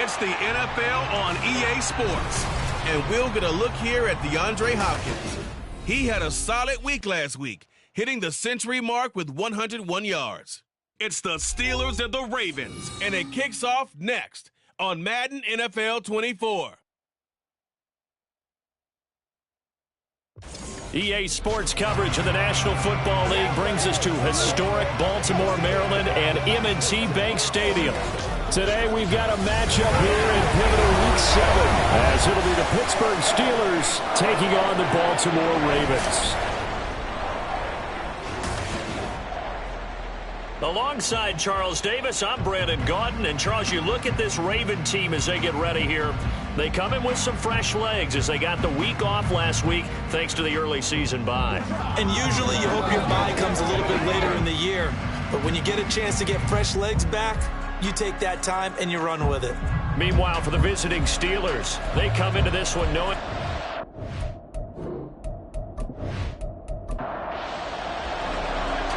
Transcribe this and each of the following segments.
It's the NFL on EA Sports. And we'll get a look here at DeAndre Hopkins. He had a solid week last week, hitting the century mark with 101 yards. It's the Steelers and the Ravens, and it kicks off next on Madden NFL 24. EA Sports coverage of the National Football League brings us to historic Baltimore, Maryland, and M&T Bank Stadium. Today we've got a matchup here in pivotal Week 7, as it'll be the Pittsburgh Steelers taking on the Baltimore Ravens. Alongside Charles Davis, I'm Brandon Gaudin. And Charles, you look at this Raven team as they get ready here. They come in with some fresh legs as they got the week off last week thanks to the early season bye. And usually you hope your bye comes a little bit later in the year. But when you get a chance to get fresh legs back, you take that time and you run with it. Meanwhile, for the visiting Steelers, they come into this one knowing...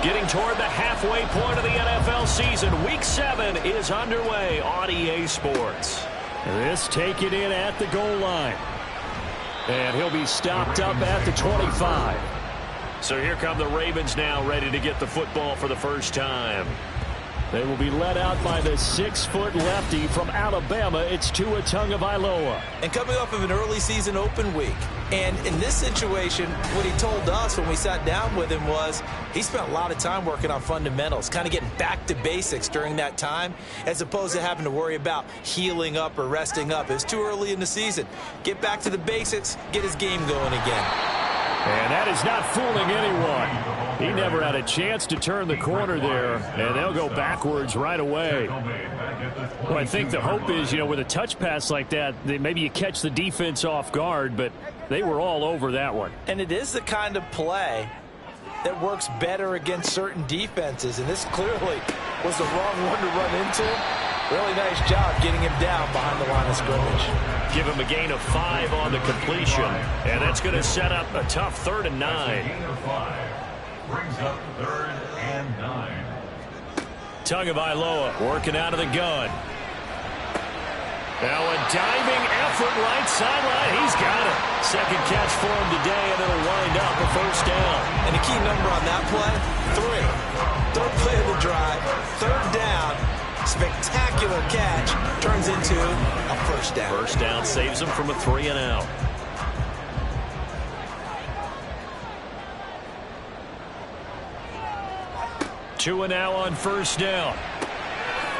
Getting toward the halfway point of the NFL season, Week 7 is underway on EA Sports. This taken in at the goal line. And he'll be stopped up at the 25. So here come the Ravens now, ready to get the football for the first time. They will be led out by the 6-foot lefty from Alabama. It's Tua Tagovailoa. And coming off of an early season open week. And in this situation, what he told us when we sat down with him was he spent a lot of time working on fundamentals, kind of getting back to basics during that time, as opposed to having to worry about healing up or resting up. It was too early in the season. Get back to the basics, get his game going again. And that is not fooling anyone. He never had a chance to turn the corner there, and they'll go backwards right away. Well, I think the hope is, with a touch pass like that, maybe you catch the defense off guard, but they were all over that one. And it is the kind of play that works better against certain defenses, and this clearly was the wrong one to run into. Really nice job getting him down behind the line of scrimmage. Give him a gain of 5 on the completion, and that's going to set up a tough 3rd and 9. Brings up 3rd and 9. Tagovailoa working out of the gun. Now a diving effort right sideline. He's got it. Second catch for him today, and it'll wind up a first down. And the key number on that play, 3. Third play of the drive, 3rd down. Spectacular catch turns into a first down. First down saves him from a 3 and out. Tua now on first down.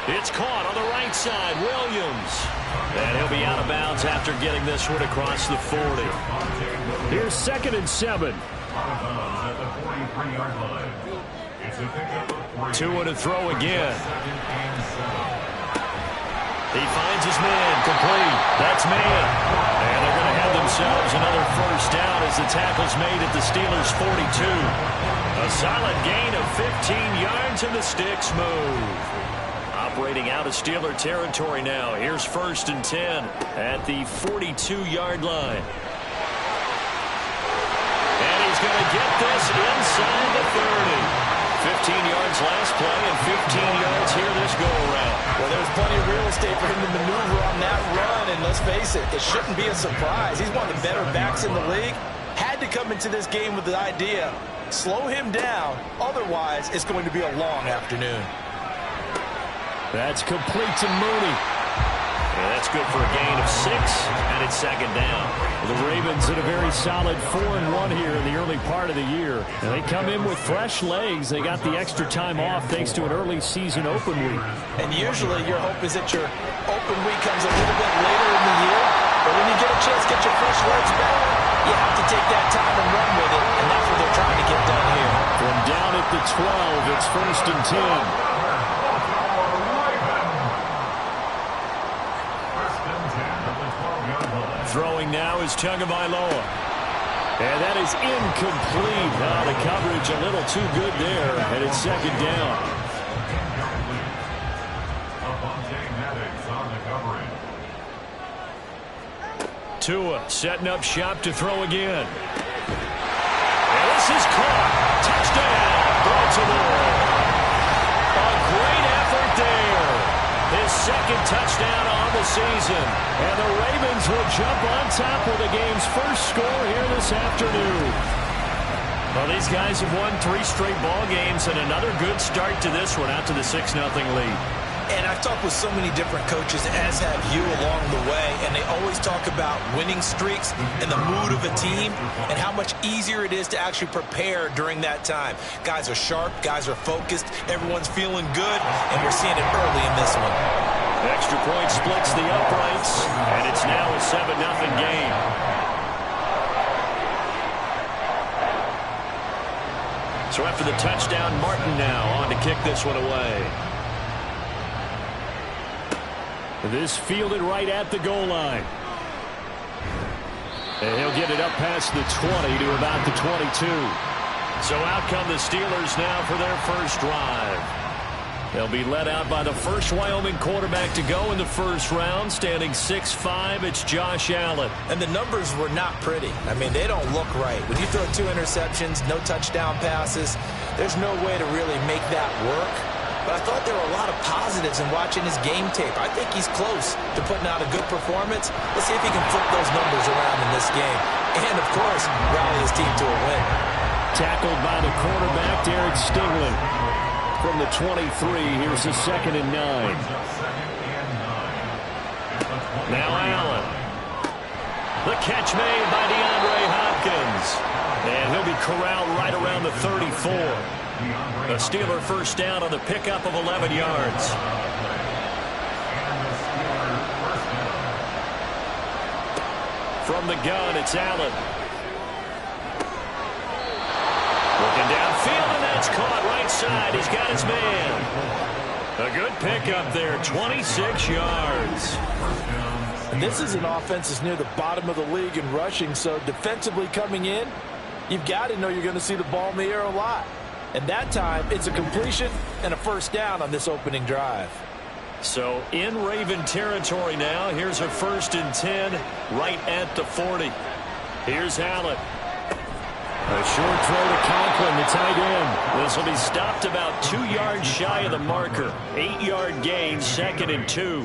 It's caught on the right side. Williams. And he'll be out of bounds after getting this one across the 40. Here's 2nd and 7. Tua to throw again. He finds his man, complete. That's man. And they're going to have themselves another first down as the tackle's made at the Steelers' 42. A solid gain of 15 yards and the sticks move. Operating out of Steeler territory now. Here's 1st and 10 at the 42-yard line. And he's going to get this inside the 30. 15 yards last play and 15 yards here this go-around. Well, there's plenty of real estate for him to maneuver on that run, and let's face it, it shouldn't be a surprise. He's one of the better backs in the league. Had to come into this game with the idea, slow him down, otherwise it's going to be a long afternoon. That's complete to Mooney. And that's good for a gain of 6, and it's 2nd down. The Ravens had a very solid 4-1 here in the early part of the year. And they come in with fresh legs. They got the extra time off thanks to an early season open week. And usually your hope is that your open week comes a little bit later in the year. But when you get a chance to get your fresh legs back, you have to take that time and run with it. And that's what they're trying to get done here. From down at the 12, it's 1st and 10. Throwing now is Tagovailoa. And that is incomplete. Now the coverage a little too good there, and it's 2nd down. Tua setting up shop to throw again. And this is caught. Touchdown, Baltimore. A great effort there. His 2nd touchdown on the season. And the Ravens will jump on top with the game's first score here this afternoon. Well, these guys have won 3 straight ball games and another good start to this one out to the 6-0 lead. And I've talked with so many different coaches, as have you, along the way, and they always talk about winning streaks and the mood of a team and how much easier it is to actually prepare during that time. Guys are sharp, guys are focused, everyone's feeling good, and we're seeing it early in this one. Extra point splits the uprights, and it's now a 7-0 game. So after the touchdown, Martin now on to kick this one away. This fielded right at the goal line. And he'll get it up past the 20 to about the 22. So out come the Steelers now for their first drive. They'll be led out by the first Wyoming quarterback to go in the first round, standing 6'5". It's Josh Allen. And the numbers were not pretty. I mean, they don't look right. When you throw 2 interceptions, no touchdown passes, there's no way to really make that work. But I thought there were a lot of positives in watching his game tape. I think he's close to putting out a good performance. Let's see if he can flip those numbers around in this game. And, of course, rally his team to a win. Tackled by the quarterback, Derek Stingley. From the 23, here's the 2nd and 9. Now Allen. The catch made by DeAndre Hopkins. And he'll be corralled right around the 34. A Steeler first down on the pickup of 11 yards. From the gun, it's Allen. Looking downfield, and that's caught right side. He's got his man. A good pickup there, 26 yards. And this is an offense that's near the bottom of the league in rushing, so defensively coming in, you've got to know you're going to see the ball in the air a lot. And that time, it's a completion and a first down on this opening drive. So in Raven territory now. Here's a 1st and 10 right at the 40. Here's Allen. A short throw to Conklin, the tight end. This will be stopped about 2 yards shy of the marker. 8-yard gain, 2nd and 2.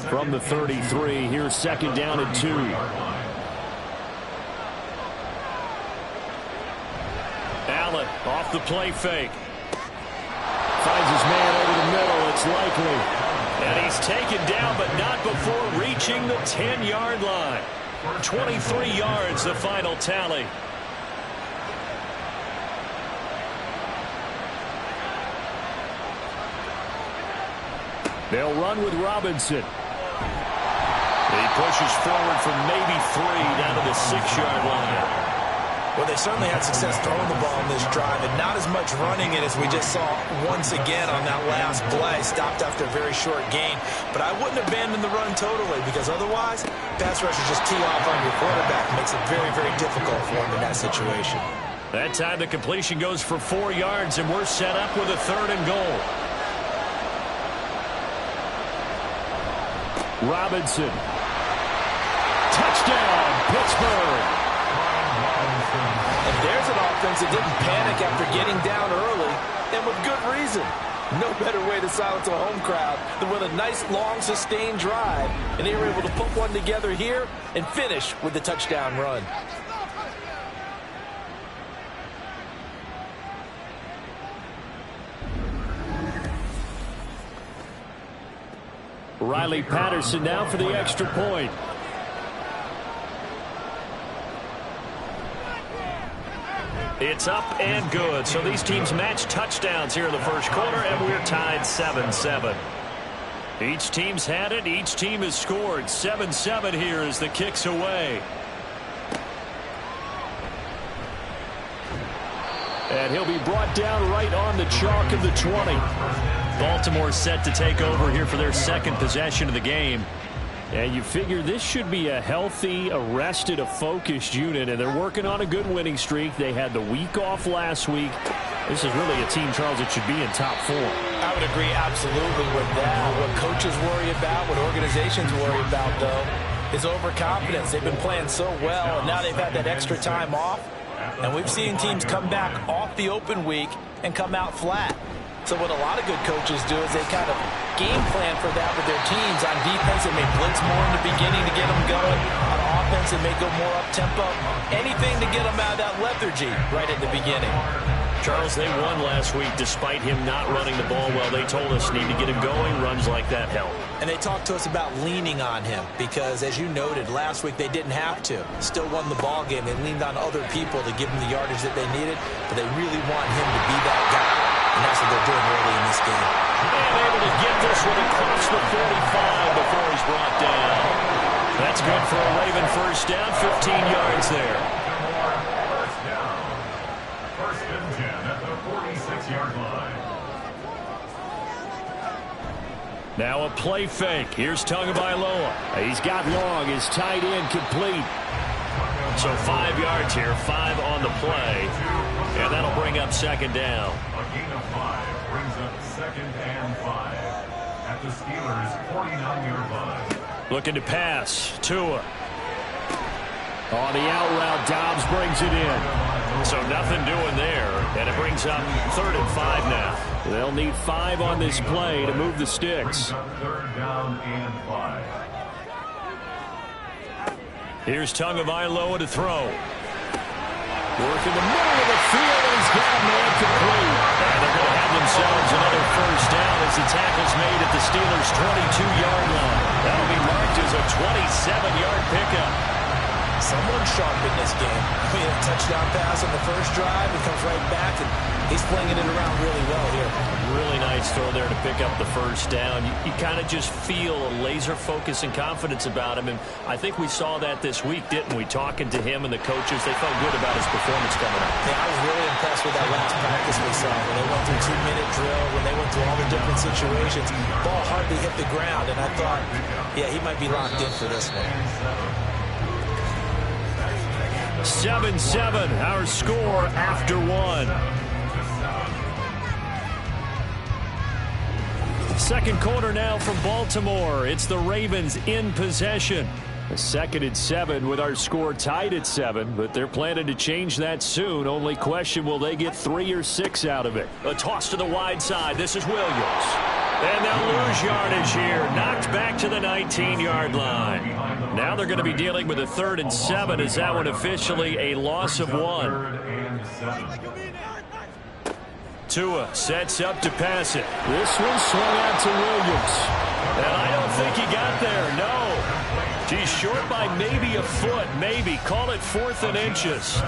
From the 33, here's 2nd down and 2. Allen off the play fake. Finds his man over the middle. It's Likely. And he's taken down, but not before reaching the 10-yard line. 23 yards, the final tally. They'll run with Robinson. He pushes forward from maybe 3 down to the 6-yard line. Well, they certainly had success throwing the ball in this drive, and not as much running it as we just saw once again on that last play. Stopped after a very short gain. But I wouldn't abandon the run totally, because otherwise, pass rushers just tee off on your quarterback. It makes it very, very difficult for him in that situation. That time the completion goes for 4 yards, and we're set up with a 3rd and goal. Robinson. Touchdown, Pittsburgh. And there's an offense that didn't panic after getting down early, and with good reason. No better way to silence a home crowd than with a nice, long, sustained drive. And they were able to put one together here and finish with the touchdown run. Riley Patterson now for the extra point. It's up and good. So these teams match touchdowns here in the first quarter, and we're tied 7-7. Each team's had it. Each team has scored. 7-7 here as the kick's away. And he'll be brought down right on the chalk of the 20. Baltimore set to take over here for their 2nd possession of the game. And you figure this should be a healthy, a rested, a focused unit, and they're working on a good winning streak. They had the week off last week. This is really a team, Charles, that should be in top 4. I would agree absolutely with that. What coaches worry about, what organizations worry about, though, is overconfidence. They've been playing so well, and now they've had that extra time off. And we've seen teams come back off the open week and come out flat. So what a lot of good coaches do is they kind of game plan for that with their teams. On defense, they may blitz more in the beginning to get them going. On offense, they may go more up-tempo. Anything to get them out of that lethargy right at the beginning. Charles, they won last week despite him not running the ball well. They told us need to get him going. Runs like that help. And they talked to us about leaning on him because, as you noted, last week they didn't have to. Still won the ball game. They leaned on other people to give them the yardage that they needed, but they really want him to be that guy, and that's what they're doing early in this game. And able to get this one across the 45 before he's brought down. That's good for a Raven first down, 15 yards there. First and 10 at the 46-yard line. Now a play fake. Here's Tagovailoa. He's got long. His tight end complete. So 5 yards here, 5 on the play. And that'll bring up second down. A gain of 5 brings up second and 5 at the Steelers' 49-yard line. Looking to pass. Tua. On the out route, Dobbs brings it in. So nothing doing there. And it brings up third and 5 now. They'll need 5 on this play to move the sticks. Third down and 5. Here's Tagovailoa to throw. Work in the middle of the field, and he's got a man complete. And they're going to have themselves another first down as the tackle's made at the Steelers' 22-yard line. That'll be marked as a 27-yard pickup. Someone sharp in this game. I mean, a touchdown pass on the first drive. It comes right back, and he's flinging it around really well here. Really nice throw there to pick up the first down. You kind of just feel a laser focus and confidence about him, and I think we saw that this week, didn't we? Talking to him and the coaches, they felt good about his performance coming up. Yeah, I was really impressed with that last practice we saw when they went through 2-minute drill, when they went through all the different situations. Ball hardly hit the ground, and I thought, yeah, he might be locked in for this one. 7-7, our score after 1. Second quarter now from Baltimore. It's the Ravens in possession. A 2nd and 7 with our score tied at 7, but they're planning to change that soon. Only question, will they get 3 or 6 out of it? A toss to the wide side. This is Williams. And they'll lose yardage here. Knocked back to the 19-yard line. Now they're going to be dealing with a 3rd and 7. Is that one officially a loss of 1? Tua sets up to pass it. This one swung out to Williams. And I don't think he got there, no. He's short by maybe a foot, maybe. Call it 4th and inches.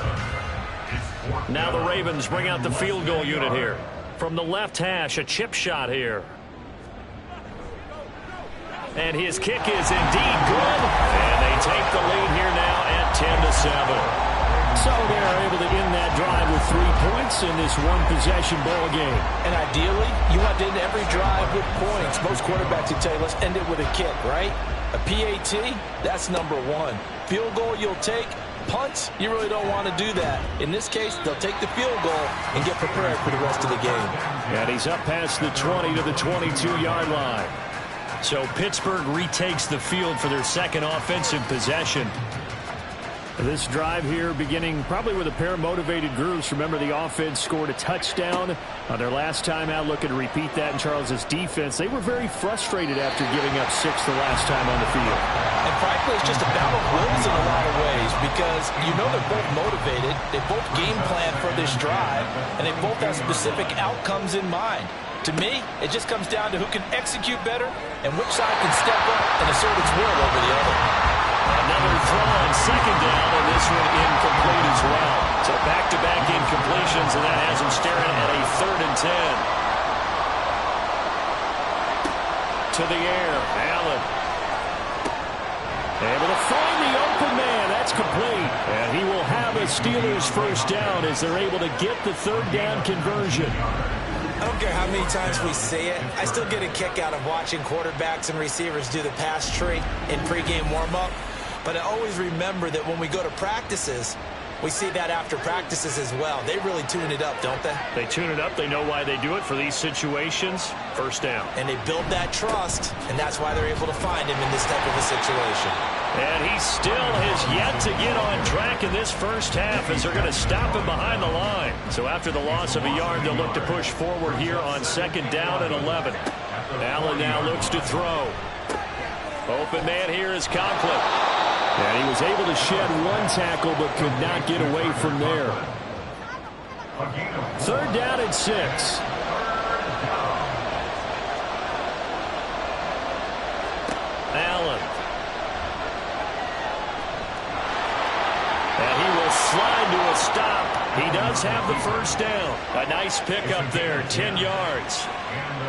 Now the Ravens bring out the field goal unit here. From the left hash, a chip shot here. And his kick is indeed good. And they take the lead here now at 10-7. So they're able to end that drive with 3 points in this one-possession ball game. And ideally, you want to end every drive with points. Most quarterbacks would tell you, let's end it with a kick, right? A PAT, that's number 1. Field goal you'll take. Punts, you really don't want to do that. In this case, they'll take the field goal and get prepared for the rest of the game. And he's up past the 20 to the 22-yard line. So Pittsburgh retakes the field for their second offensive possession. This drive here beginning probably with a pair of motivated groups. Remember, the offense scored a touchdown on their last time out. Looking to repeat that in Charles's defense. They were very frustrated after giving up 6 the last time on the field. And frankly, it's just a battle of wills in a lot of ways because you know they're both motivated. They both game plan for this drive, and they both have specific outcomes in mind. To me, it just comes down to who can execute better and which side can step up and assert its will over the other. Another throw on second down, and this one incomplete as well. So back-to-back incompletions, and that has him staring at a 3rd and 10. To the air, Allen. Able to find the open man. That's complete. And he will have a Steelers first down as they're able to get the 3rd down conversion. I don't care how many times we see it. I still get a kick out of watching quarterbacks and receivers do the pass tree in pregame warm-up. But I always remember that when we go to practices, We see that after practices as well. They really tune it up, don't they? They tune it up. They know why they do it for these situations. First down. And they build that trust, and that's why they're able to find him in this type of a situation. And he still has yet to get on track in this first half as they're going to stop him behind the line. So after the loss of a yard, they'll look to push forward here on second down and 11. Allen now looks to throw. Open man here is Conklin. And he was able to shed one tackle but could not get away from there. Third down and 6. Allen. And he will slide to a stop. He does have the first down. A nice pickup there, 10 yards.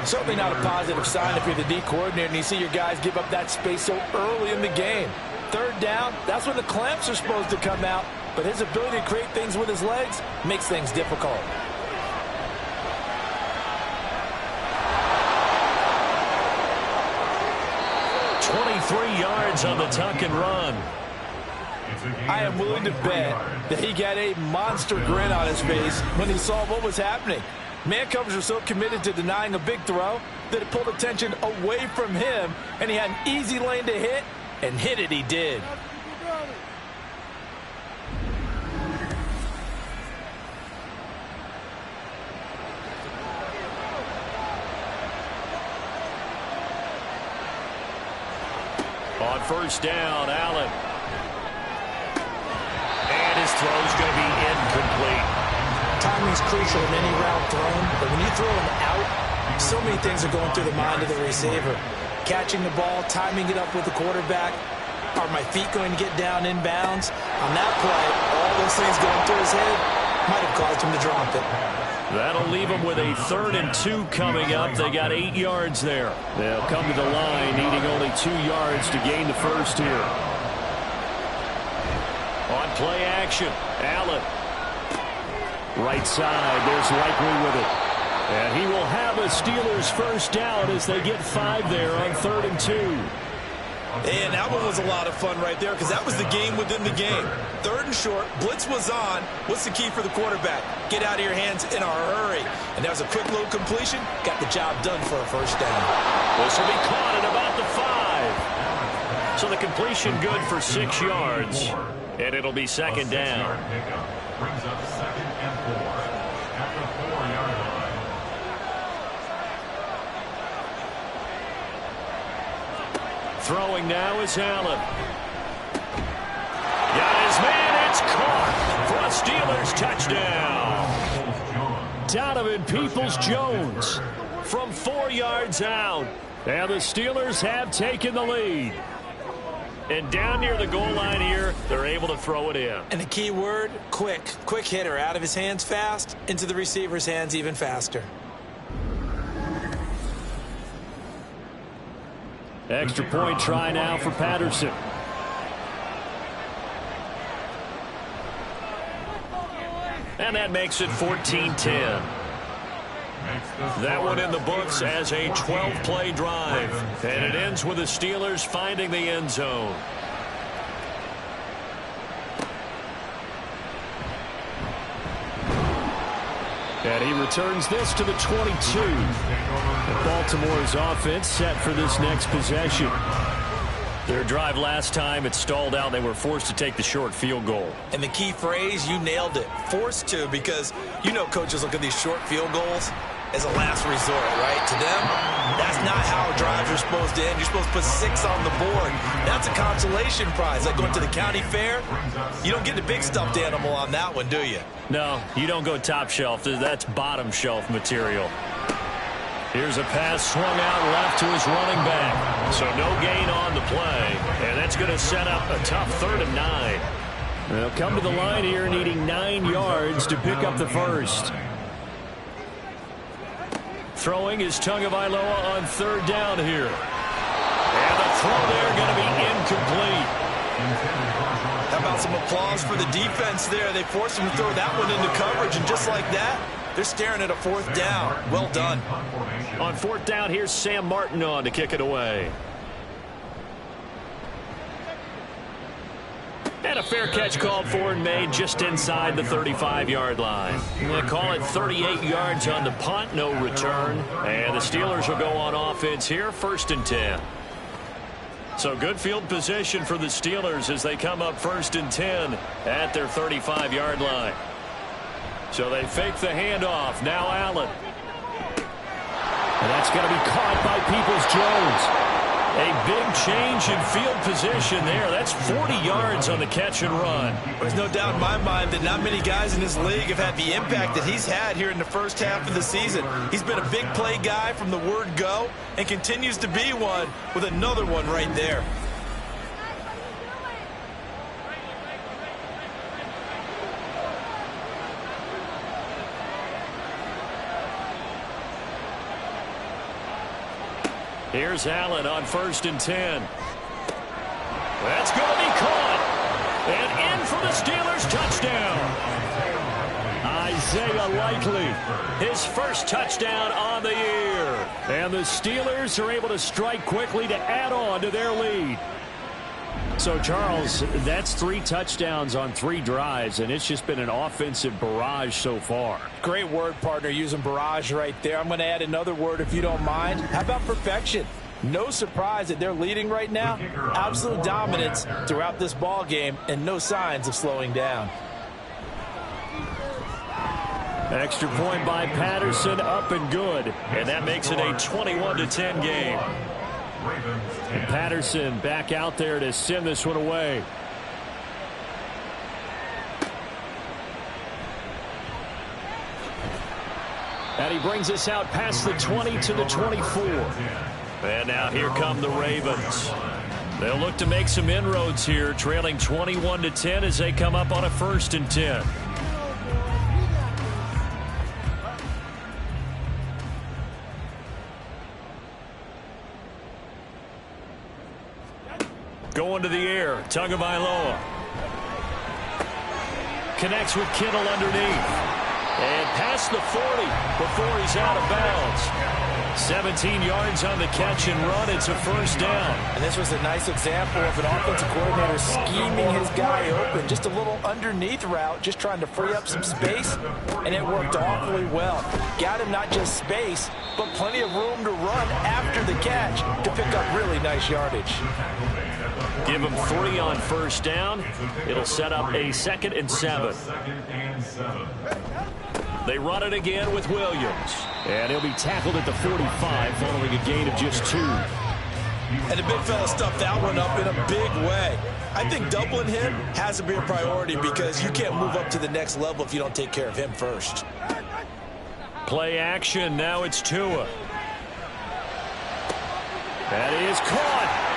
Certainly not a positive sign if you're the D coordinator and you see your guys give up that space so early in the game. Third down, that's when the clamps are supposed to come out, but his ability to create things with his legs makes things difficult. "23 yards on the tuck and run." I am willing to bet that he got a monster grin on his face when he saw what was happening. Man coverage are so committed to denying a big throw that it pulled attention away from him, and he had an easy lane to hit, and hit it he did. On first down, Allen. And his throw's going to be incomplete. Timing's crucial in any route thrown, but when you throw an out, so many things are going through the mind of the receiver. Catching the ball, timing it up with the quarterback. Are my feet going to get down inbounds? On that play, all those things going through his head might have caused him to drop it. That'll leave them with a 3rd and 2 coming up. They got 8 yards there. They'll come to the line needing only 2 yards to gain the first here. On play action, Allen. Right side, there's Likely with it. And he will have a Steelers first down as they get 5 there on 3rd and 2. And that one was a lot of fun right there because that was the game within the game. 3rd and short, blitz was on. What's the key for the quarterback? Get out of your hands in a hurry. And that was a quick little completion. Got the job done for a first down. This will be caught at about the 5. So the completion good for 6 yards. And it'll be second down. Brings up 2nd and 4 at the 4-yard line. Throwing now is Allen. Got his man. It's caught for a Steelers touchdown. Donovan Peoples-Jones from 4 yards out. And the Steelers have taken the lead. And down near the goal line here, they're able to throw it in. And the key word, quick. Quick hitter. Out of his hands fast, into the receiver's hands even faster. Extra point try now for Patterson. And that makes it 14-10. That one in the books as a 12-play drive. And it ends with the Steelers finding the end zone. And he returns this to the 22. And Baltimore's offense set for this next possession. Their drive last time, it stalled out. They were forced to take the short field goal. And the key phrase, you nailed it. Forced to, because you know coaches look at these short field goals as a last resort, right? To them, that's not how drives are supposed to end. You're supposed to put 6 on the board. That's a consolation prize. Like going to the county fair, you don't get the big stuffed animal on that one, do you? No, you don't go top shelf. That's bottom shelf material. Here's a pass swung out left to his running back. So no gain on the play. And that's going to set up a tough 3rd and 9. They'll come to the line here needing 9 yards to pick up the first. Throwing is Tagovailoa on 3rd down here. And the throw there going to be incomplete. How about some applause for the defense there? They forced him to throw that one into coverage, and just like that, they're staring at a 4th down. Well done. On 4th down, here's Sam Martin on to kick it away. And a fair catch called for and made just inside the 35-yard line. They call it 38 yards on the punt, no return. And the Steelers will go on offense here, 1st and 10. So good field position for the Steelers as they come up 1st and 10 at their 35-yard line. So they fake the handoff. Now Allen. And that's going to be caught by Peoples-Jones. A big change in field position there. That's 40 yards on the catch and run. There's no doubt in my mind that not many guys in this league have had the impact that he's had here in the first half of the season. He's been a big play guy from the word go and continues to be one with another one right there. Here's Allen on 1st and 10. That's going to be caught. And in for the Steelers touchdown. Isaiah Likely, his first touchdown on the year. And the Steelers are able to strike quickly to add on to their lead. So, Charles, that's 3 touchdowns on 3 drives, and it's just been an offensive barrage so far. Great word, partner, using barrage right there. I'm going to add another word if you don't mind. How about perfection? No surprise that they're leading right now. Absolute dominance throughout this ball game and no signs of slowing down. Extra point by Patterson, up and good. And that makes it a 21-10 game. And Patterson back out there to send this one away. And he brings us out past the 20 to the 24. And now here come the Ravens. They'll look to make some inroads here, trailing 21-10 as they come up on a 1st and 10. Going to the air, Tagovailoa. Connects with Kittle underneath. And past the 40 before he's out of bounds. 17 yards on the catch and run. It's a 1st down. And this was a nice example of an offensive coordinator scheming his guy open. Just a little underneath route, just trying to free up some space. And it worked awfully well. Got him not just space, but plenty of room to run after the catch to pick up really nice yardage. Give him 3 on 1st down. It'll set up a 2nd and 7. They run it again with Williams. And he'll be tackled at the 45 following a gain of just 2. And the big fella stuffed that one up in a big way. I think doubling him has to be a priority because you can't move up to the next level if you don't take care of him first. Play action. Now it's Tua. That is caught.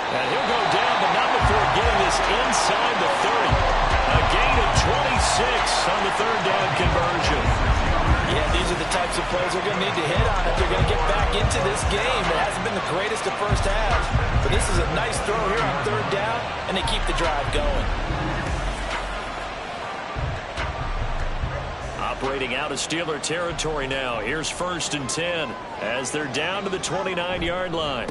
And he'll go down, but not before getting this inside the 30. A gain of 26 on the 3rd down conversion. Yeah, these are the types of plays they're going to need to hit on if they're going to get back into this game. It hasn't been the greatest of first halves, but this is a nice throw here on 3rd down, and they keep the drive going. Operating out of Steeler territory now. Here's 1st and 10 as they're down to the 29-yard line.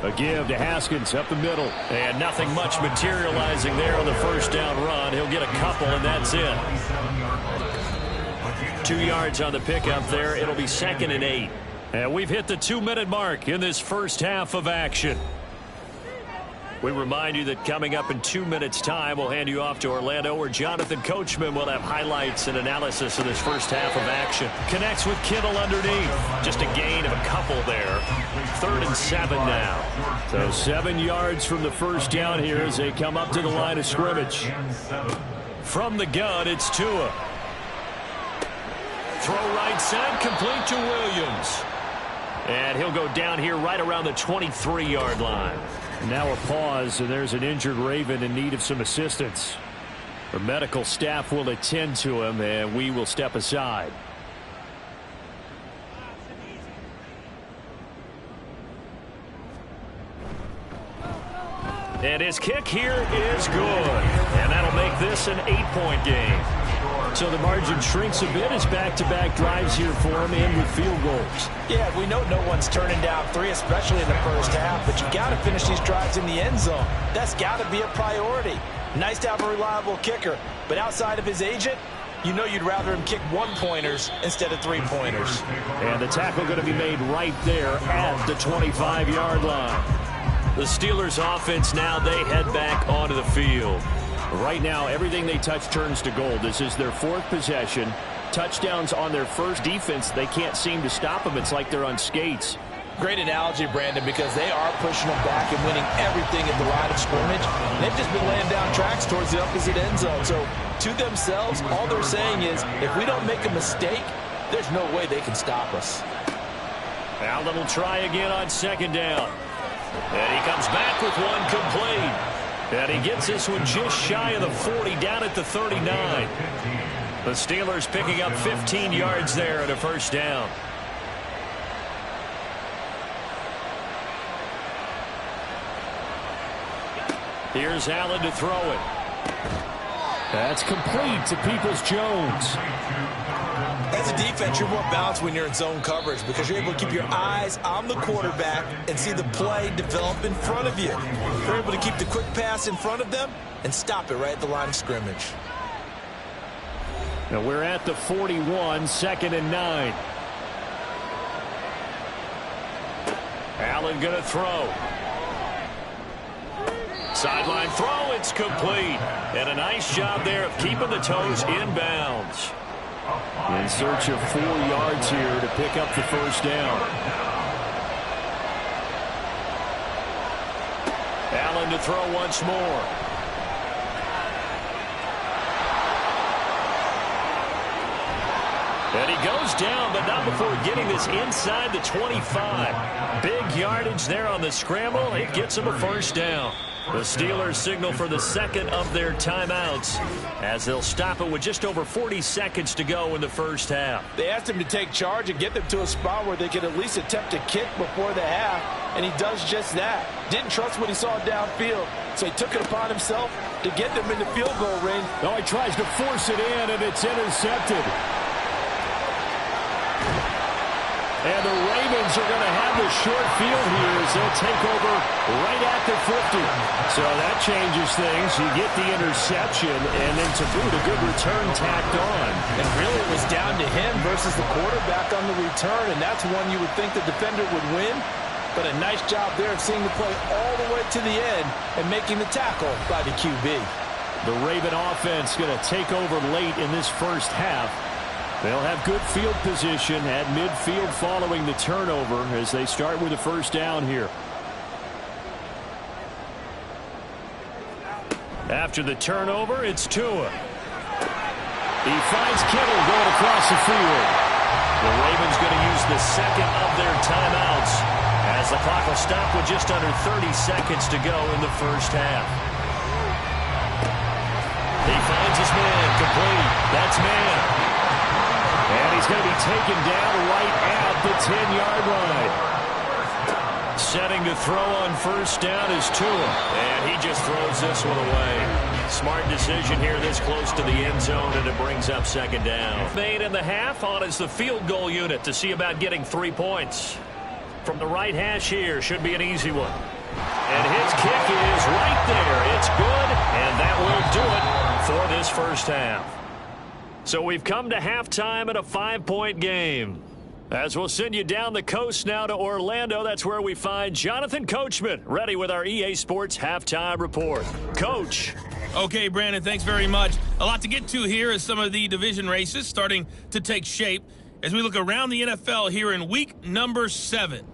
A give to Haskins up the middle. And nothing much materializing there on the 1st down run. He'll get a couple, and that's it. 2 yards on the pickup there. It'll be 2nd and 8. And we've hit the 2-minute mark in this first half of action. We remind you that coming up in 2 minutes' time, we'll hand you off to Orlando, where Jonathan Coachman will have highlights and analysis of this first half of action. Connects with Kittle underneath. Just a gain of a couple there. 3rd and 7 now. So 7 yards from the 1st down here as they come up to the line of scrimmage. From the gun, it's Tua. Throw right side, complete to Williams. And he'll go down here right around the 23-yard line. Now a pause, and there's an injured Raven in need of some assistance. The medical staff will attend to him, and we will step aside. And his kick here is good. And that'll make this an 8-point game. So the margin shrinks a bit as back-to-back drives here for him and with field goals. Yeah, we know no one's turning down 3, especially in the first half, but you got to finish these drives in the end zone. That's got to be a priority. Nice to have a reliable kicker, but outside of his agent, you know you'd rather him kick one-pointers instead of three-pointers. And the tackle going to be made right there at the 25-yard line. The Steelers offense now, they head back onto the field. Right now, everything they touch turns to gold. This is their fourth possession. Touchdowns on their first defense. They can't seem to stop them. It's like they're on skates. Great analogy, Brandon, because they are pushing them back and winning everything at the line of scrimmage. And they've just been laying down tracks towards the opposite end zone. So, to themselves, all they're saying is, if we don't make a mistake, there's no way they can stop us. Allen will try again on second down. And he comes back with one complete. And he gets this one just shy of the 40, down at the 39. The Steelers picking up 15 yards there at a first down. Here's Allen to throw it. That's complete to Peoples-Jones. As a defense, you're more balanced when you're in zone coverage because you're able to keep your eyes on the quarterback and see the play develop in front of you. You're able to keep the quick pass in front of them and stop it right at the line of scrimmage. Now we're at the 41, second and 9. Allen going to throw. Sideline throw, it's complete. And a nice job there of keeping the toes inbounds. In search of 4 yards here to pick up the first down. Allen to throw once more. And he goes down, but not before getting this inside the 25. Big yardage there on the scramble. It gets him a first down. The Steelers signal for the second of their timeouts as they'll stop it with just over 40 seconds to go in the first half. They asked him to take charge and get them to a spot where they could at least attempt to kick before the half, and he does just that. Didn't trust what he saw downfield, so he took it upon himself to get them in the field goal range. Oh, he tries to force it in, and it's intercepted. And the Ravens are going to have the short field here as they'll take over right at the 50. So that changes things. You get the interception, and then to boot, a good return tacked on. And really it was down to him versus the quarterback on the return, and that's one you would think the defender would win. But a nice job there of seeing the play all the way to the end and making the tackle by the QB. The Raven offense going to take over late in this first half. They'll have good field position at midfield following the turnover as they start with a first down here. After the turnover, it's Tua. He finds Kittle going across the field. The Ravens going to use the second of their timeouts as the clock will stop with just under 30 seconds to go in the first half. He finds his man complete. That's man. And he's going to be taken down right at the 10-yard line. Setting to throw on first down is Tua. And he just throws this one away. Smart decision here this close to the end zone, and it brings up second down. Made in the half on is the field goal unit to see about getting 3 points. From the right hash here, should be an easy one. And his kick is right there. It's good, and that will do it for this first half. So we've come to halftime at a 5-point game. As we'll send you down the coast now to Orlando, that's where we find Jonathan Coachman, ready with our EA Sports Halftime Report. Coach. Okay, Brandon, thanks very much. A lot to get to here as some of the division races starting to take shape as we look around the NFL here in week number 7.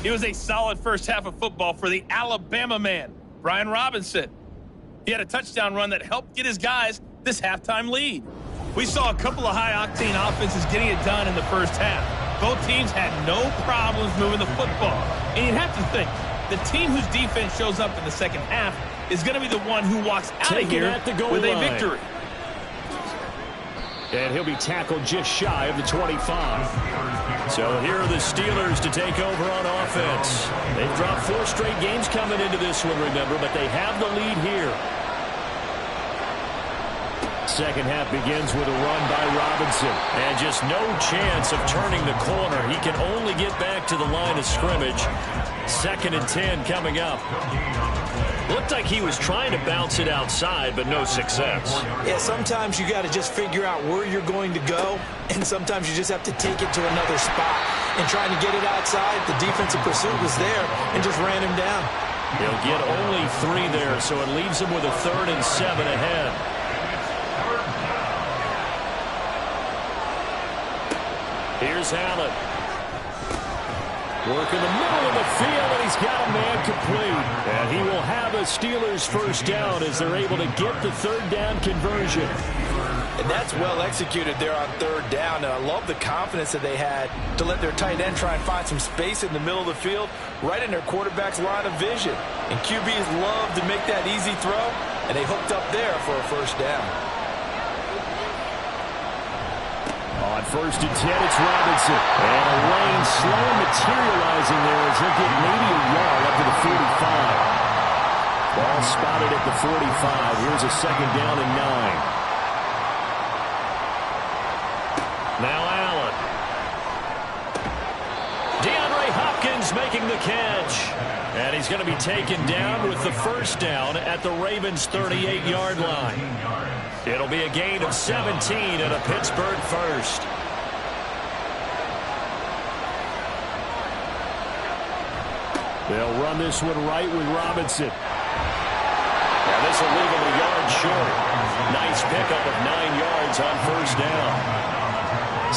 It was a solid first half of football for the Alabama man, Brian Robinson. He had a touchdown run that helped get his guys this halftime lead. We saw a couple of high-octane offenses getting it done in the first half. Both teams had no problems moving the football. And you'd have to think the team whose defense shows up in the second half is going to be the one who walks out of here with a victory. And he'll be tackled just shy of the 25. So here are the Steelers to take over on offense. They've dropped 4 straight games coming into this one, remember, but they have the lead here. Second half begins with a run by Robinson. And just no chance of turning the corner. He can only get back to the line of scrimmage. 2nd and 10 coming up. Looked like he was trying to bounce it outside, but no success. Yeah, sometimes you got to just figure out where you're going to go, and sometimes you just have to take it to another spot. And trying to get it outside, the defensive pursuit was there and just ran him down. He'll get only 3 there, so it leaves him with a 3rd and 7 ahead. Here's Allen. Work in the middle of the field, and he's got a man complete. And he will have a Steelers first down as they're able to get the 3rd down conversion. And that's well executed there on 3rd down. And I love the confidence that they had to let their tight end try and find some space in the middle of the field, right in their quarterback's line of vision. And QBs love to make that easy throw, and they hooked up there for a first down. On 1st and 10, it's Robinson. And a lane slow materializing there as he'll get maybe a yard up to the 45. Ball spotted at the 45. Here's a 2nd down and 9. Now Allen. DeAndre Hopkins making the catch. And he's going to be taken down with the first down at the Ravens' 38-yard line. It'll be a gain of 17 and a Pittsburgh first. They'll run this one right with Robinson. Now this will leave him a yard short. Nice pickup of 9 yards on first down.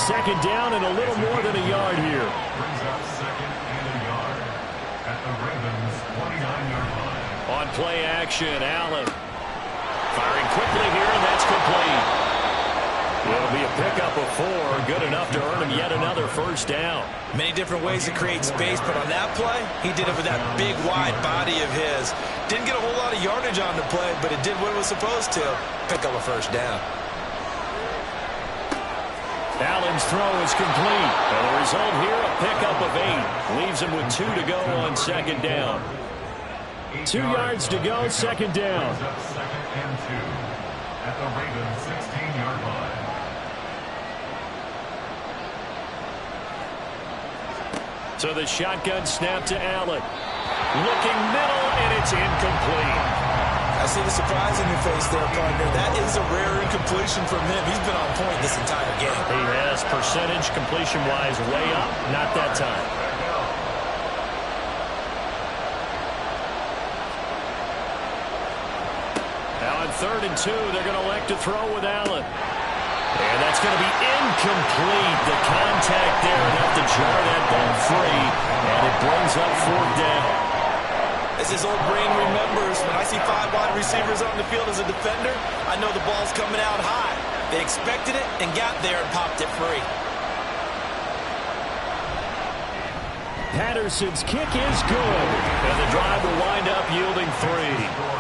2nd down and a little more than a yard here. Brings up 2nd and a yard at the Ravens' 29-yard line. On play action, Allen. Firing quickly here, and that's complete. It'll be a pickup of 4, good enough to earn him yet another first down. Many different ways to create space, but on that play, he did it with that big, wide body of his. Didn't get a whole lot of yardage on the play, but it did what it was supposed to. Pick up a first down. Allen's throw is complete. And the result here, a pickup of 8. Leaves him with 2 to go on 2nd down. 2 yards to go, 2nd down. 2nd and 2 at the Ravens' 16-yard line. So the shotgun snap to Allen. Looking middle, and it's incomplete. I see the surprise in your face there, partner. That is a rare incompletion from him. He's been on point this entire game. He has percentage completion-wise way up. Not that time. Now on 3rd and 2, they're going to elect to throw with Allen. And that's going to be incomplete. The contact there enough to jar that ball free. And it brings up 4th down. As his old brain remembers, when I see 5 wide receivers on the field as a defender, I know the ball's coming out high. They expected it and got there and popped it free. Patterson's kick is good. And the drive will wind up yielding 3.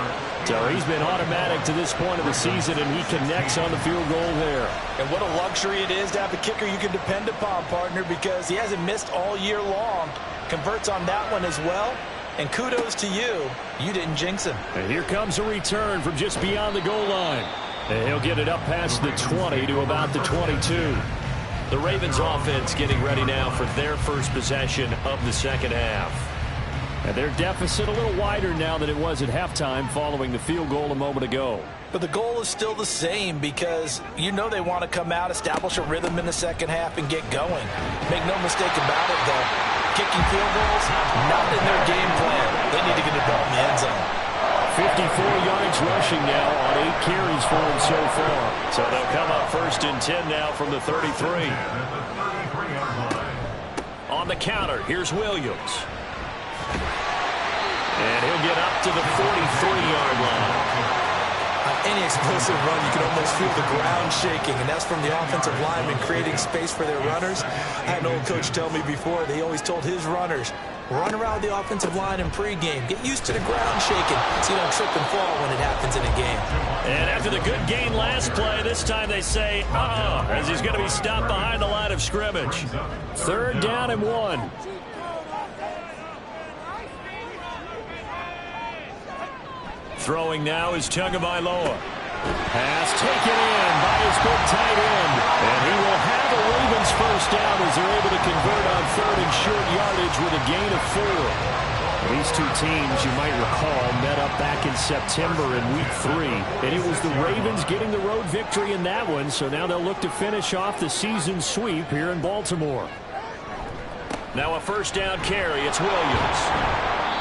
So he's been automatic to this point of the season, and he connects on the field goal there. And what a luxury it is to have a kicker you can depend upon, partner, because he hasn't missed all year long. Converts on that one as well. And kudos to you. You didn't jinx him. And here comes a return from just beyond the goal line. And he'll get it up past the 20 to about the 22. The Ravens offense getting ready now for their first possession of the second half. And their deficit a little wider now than it was at halftime following the field goal a moment ago. But the goal is still the same because you know they want to come out, establish a rhythm in the second half, and get going. Make no mistake about it, though. Kicking field goals, not in their game plan. They need to get the ball in the end zone. 54 yards rushing now on 8 carries for him so far. So they'll come up 1st and 10 now from the 33. On the counter, here's Williams. And he'll get up to the 43-yard line. I any explosive run, you can almost feel the ground shaking, and that's from the offensive linemen creating space for their runners. I had an old coach tell me before, they always told his runners, run around the offensive line in pregame. Get used to the ground shaking so you don't trip and fall when it happens in a game. And after the good gain last play, this time they say, as he's going to be stopped behind the line of scrimmage. 3rd down and 1. Throwing now is Tagovailoa. Pass taken in by his big tight end. And he will have a Ravens first down as they're able to convert on 3rd and short yardage with a gain of 4. These two teams, you might recall, met up back in September in Week 3. And it was the Ravens getting the road victory in that one, so now they'll look to finish off the season sweep here in Baltimore. Now a first down carry. It's Williams.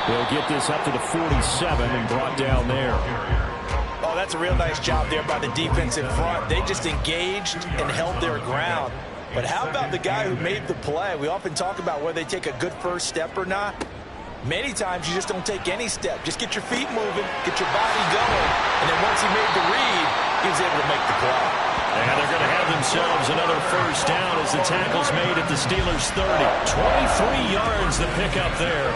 They'll get this up to the 47 and brought down there. Oh, that's a real nice job there by the defensive front. They just engaged and held their ground. But how about the guy who made the play? We often talk about whether they take a good first step or not. Many times you just don't take any step. Just get your feet moving, get your body going, and then once he made the read, he was able to make the play. And they're going to have themselves another first down as the tackle's made at the Steelers' 30. 23 yards to pick up there.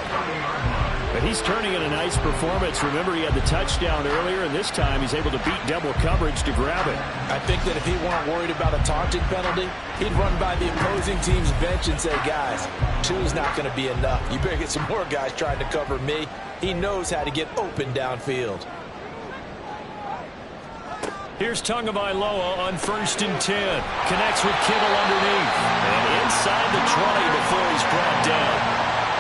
But he's turning in a nice performance. Remember, he had the touchdown earlier, and this time he's able to beat double coverage to grab it. I think that if he weren't worried about a taunting penalty, he'd run by the opposing team's bench and say, guys, 2's not going to be enough. You better get some more guys trying to cover me. He knows how to get open downfield. Here's Tagovailoa on 1st and 10. Connects with Kittle underneath. And inside the 20 before he's brought down.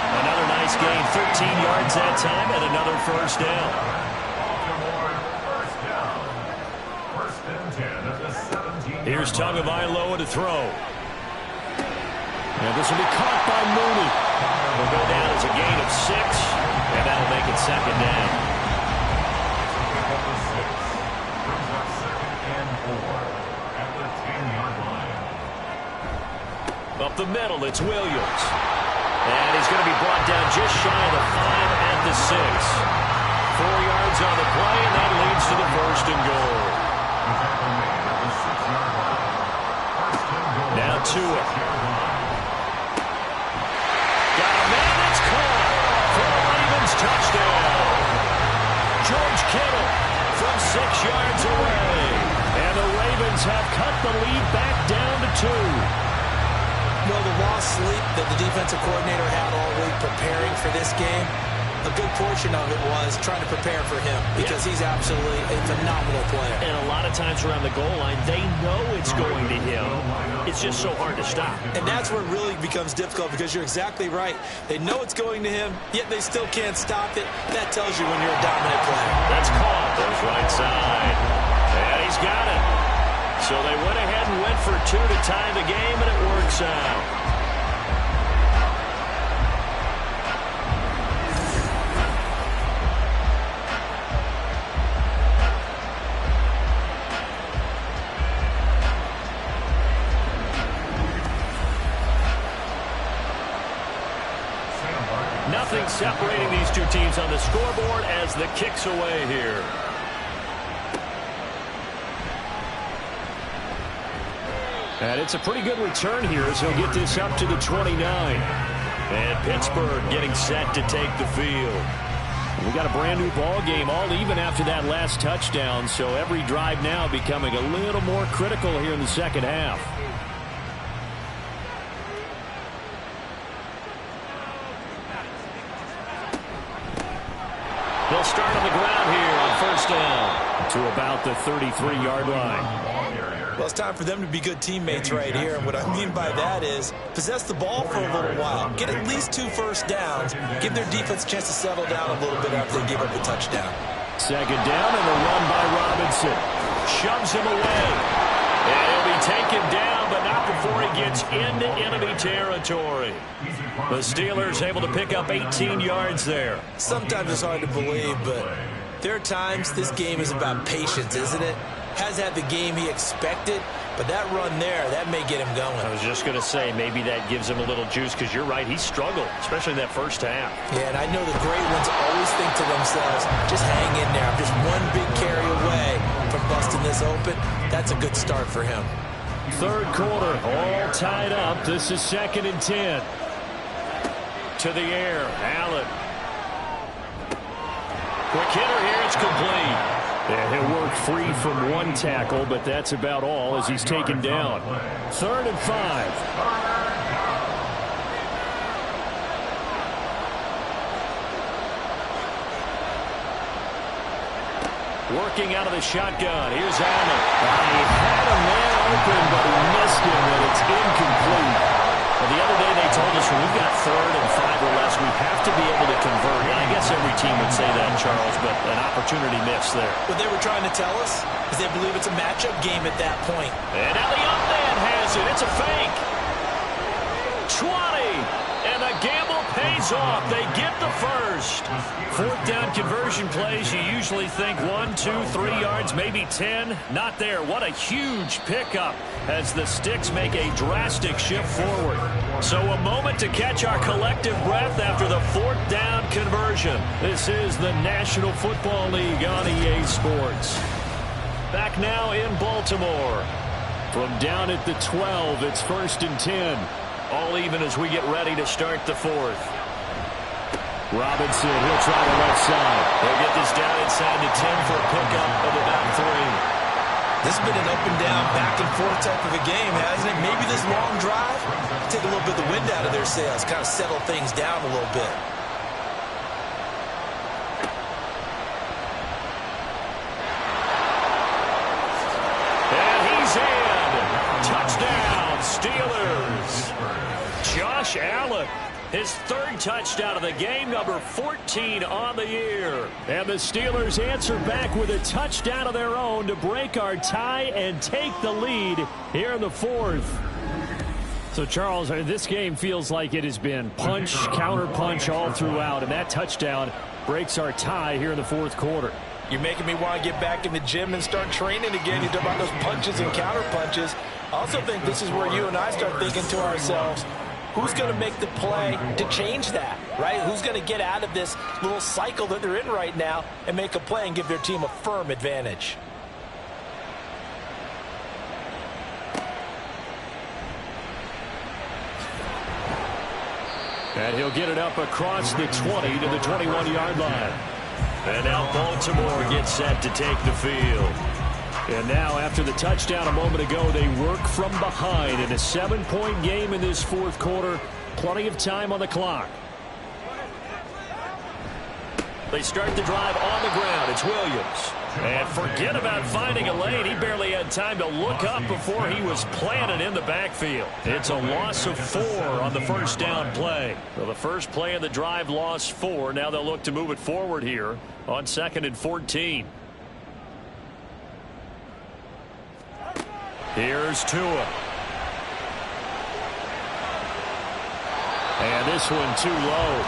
Another nice gain, 13 yards that time, and another first down. Here's Tagovailoa to throw. And this will be caught by Mooney. Will go down as a gain of 6, and that'll make it 2nd down. Up the middle, it's Williams. And he's going to be brought down just shy of the 5 at the 6. 4 yards on the play, and that leads to the 1st and goal. Now Tua. Got a man, it's caught for a Ravens touchdown. George Kittle from 6 yards away. And the Ravens have cut the lead back down to 2. Well, the lost sleep that the defensive coordinator had all week preparing for this game, a good portion of it was trying to prepare for him because he's absolutely a phenomenal player. And a lot of times around the goal line, they know it's going to him. It's just so hard to stop. And that's where it really becomes difficult because you're exactly right. They know it's going to him, yet they still can't stop it. That tells you when you're a dominant player. That's caught. Goes right side. And he's got it. So they went ahead and went for 2 to tie the game, and it works out. Nothing separating these two teams on the scoreboard as the kick's away here. And it's a pretty good return here as he'll get this up to the 29. And Pittsburgh getting set to take the field. We got a brand new ball game, all even after that last touchdown. So every drive now becoming a little more critical here in the second half. They'll start on the ground here on 1st down to about the 33-yard line. Well, it's time for them to be good teammates right here. And what I mean by that is possess the ball for a little while. Get at least 2 first downs. Give their defense a chance to settle down a little bit after they give up the touchdown. 2nd down and a run by Robinson. Shoves him away. And he'll be taken down, but not before he gets into enemy territory. The Steelers able to pick up 18 yards there. Sometimes it's hard to believe, but there are times this game is about patience, isn't it? Has had the game he expected, but that run there, that may get him going. I was just going to say, maybe that gives him a little juice, because you're right, he struggled, especially in that first half. Yeah, and I know the great ones always think to themselves, just hang in there. I'm just one big carry away from busting this open. That's a good start for him. Third quarter, all tied up. This is 2nd and 10. To the air, Allen. Quick hitter here, it's complete. And he'll work free from one tackle, but that's about all as he's taken down. 3rd and 5. Working out of the shotgun. Here's Allen. He had a man open, but he missed him, and it's incomplete. Well, the other day they told us when we've got 3rd and 5 or less, we have to be able to convert. And I guess every team would say that, Charles, but an opportunity missed there. What they were trying to tell us is they believe it's a matchup game at that point. And now the up man has it. It's a fake. 20. And the gamble pays off. They get the first. 4th down conversion plays, you usually think 1, 2, 3 yards, maybe 10. Not there. What a huge pickup as the Sticks make a drastic shift forward. So a moment to catch our collective breath after the 4th down conversion. This is the National Football League on EA Sports. Back now in Baltimore. From down at the 12, it's 1st and 10. All even as we get ready to start the 4th. Robinson, he'll try the left side. They'll get this down inside the 10 for a pickup of about 3. This has been an up and down, back and forth type of a game, hasn't it? Maybe this long drive, take a little bit of the wind out of their sails, kind of settle things down a little bit. And he's in. Touchdown, Steelers. Josh Allen. His 3rd touchdown of the game, number 14 on the year. And the Steelers answer back with a touchdown of their own to break our tie and take the lead here in the 4th. So, Charles, this game feels like it has been punch, counter-punch all throughout, and that touchdown breaks our tie here in the 4th quarter. You're making me want to get back in the gym and start training again. You talk about those punches and counter-punches. I also think this is where you and I start thinking to ourselves, who's going to make the play to change that, right? Who's going to get out of this little cycle that they're in right now and make a play and give their team a firm advantage? And he'll get it up across the 20 to the 21-yard line. And now Baltimore gets set to take the field. And now, after the touchdown a moment ago, they work from behind in a 7-point game in this 4th quarter. Plenty of time on the clock. They start the drive on the ground. It's Williams. And forget about finding a lane. He barely had time to look up before he was planted in the backfield. It's a loss of 4 on the 1st down play. So the first play of the drive lost 4. Now they'll look to move it forward here on 2nd and 14. Here's Tua. And this one too low.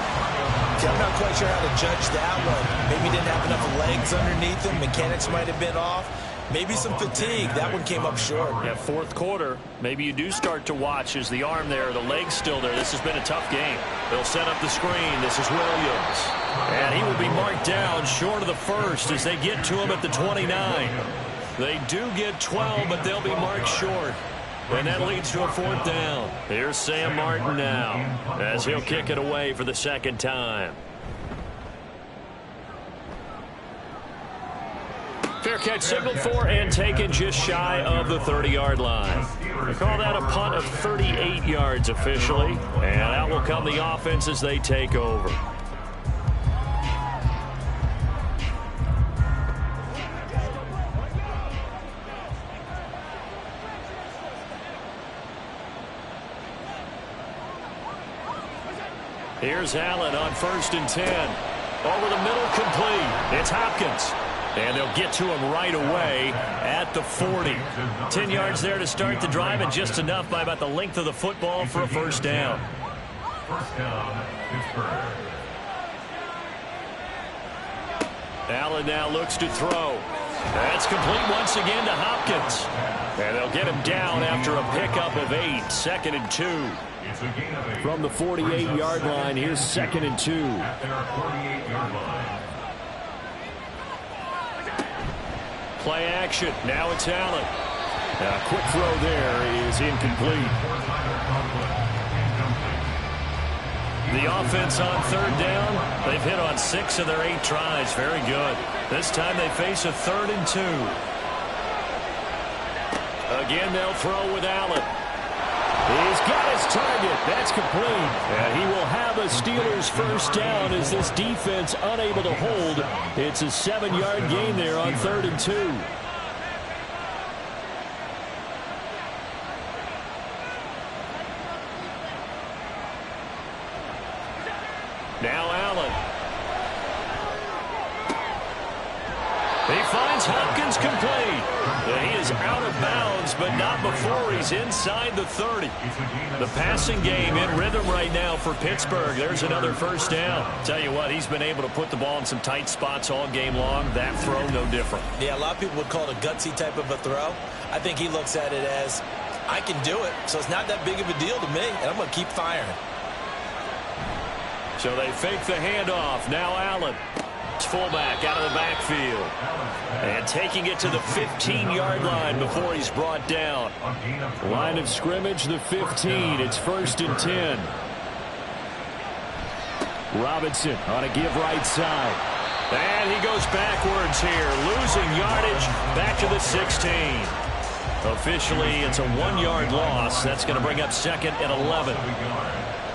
I'm not quite sure how to judge that one. Maybe he didn't have enough legs underneath him. Mechanics might have been off. Maybe some fatigue. That one came up short. Yeah, 4th quarter. Maybe you do start to watch as the arm there, the leg's still there. This has been a tough game. They'll set up the screen. This is Williams. And he will be marked down short of the 1st as they get to him at the 29. They do get 12, but they'll be marked short. And that leads to a 4th down. Here's Sam Martin now as he'll kick it away for the 2nd time. Fair catch signaled for and taken just shy of the 30-yard line. They call that a punt of 38 yards officially. And out will come the offense as they take over. Here's Allen on 1st and 10. Over the middle, complete. It's Hopkins. And they'll get to him right away at the 40. 10 yards there to start the drive, and just enough by about the length of the football for a 1st down. 1st down, Pittsburgh. Allen now looks to throw. That's complete once again to Hopkins. And they'll get him down after a pickup of 8. 2nd and 2. From the 48-yard line, here's 2nd and 2. At their 48-yard line. Play action. Now it's Allen. A quick throw there is incomplete. The offense on third down, they've hit on 6 of their 8 tries. Very good. This time they face a 3rd and 2. Again, they'll throw with Allen. He's got his target. That's complete. And he will have a Steelers first down as this defense unable to hold. It's a 7-yard gain there on 3rd and 2. Now Allen. He finds Hopkins complete. He is out of bounds, but not before he's inside the 30. The passing game in rhythm right now for Pittsburgh. There's another first down. Tell you what, he's been able to put the ball in some tight spots all game long. That throw, no different. Yeah, a lot of people would call it a gutsy type of a throw. I think he looks at it as, I can do it, so it's not that big of a deal to me, and I'm going to keep firing. So they fake the handoff. Now Allen. Fullback out of the backfield. And taking it to the 15-yard line before he's brought down. Line of scrimmage, the 15. It's 1st and 10. Robinson on a give right side. And he goes backwards here. Losing yardage back to the 16. Officially, it's a 1-yard loss. That's going to bring up 2nd and 11.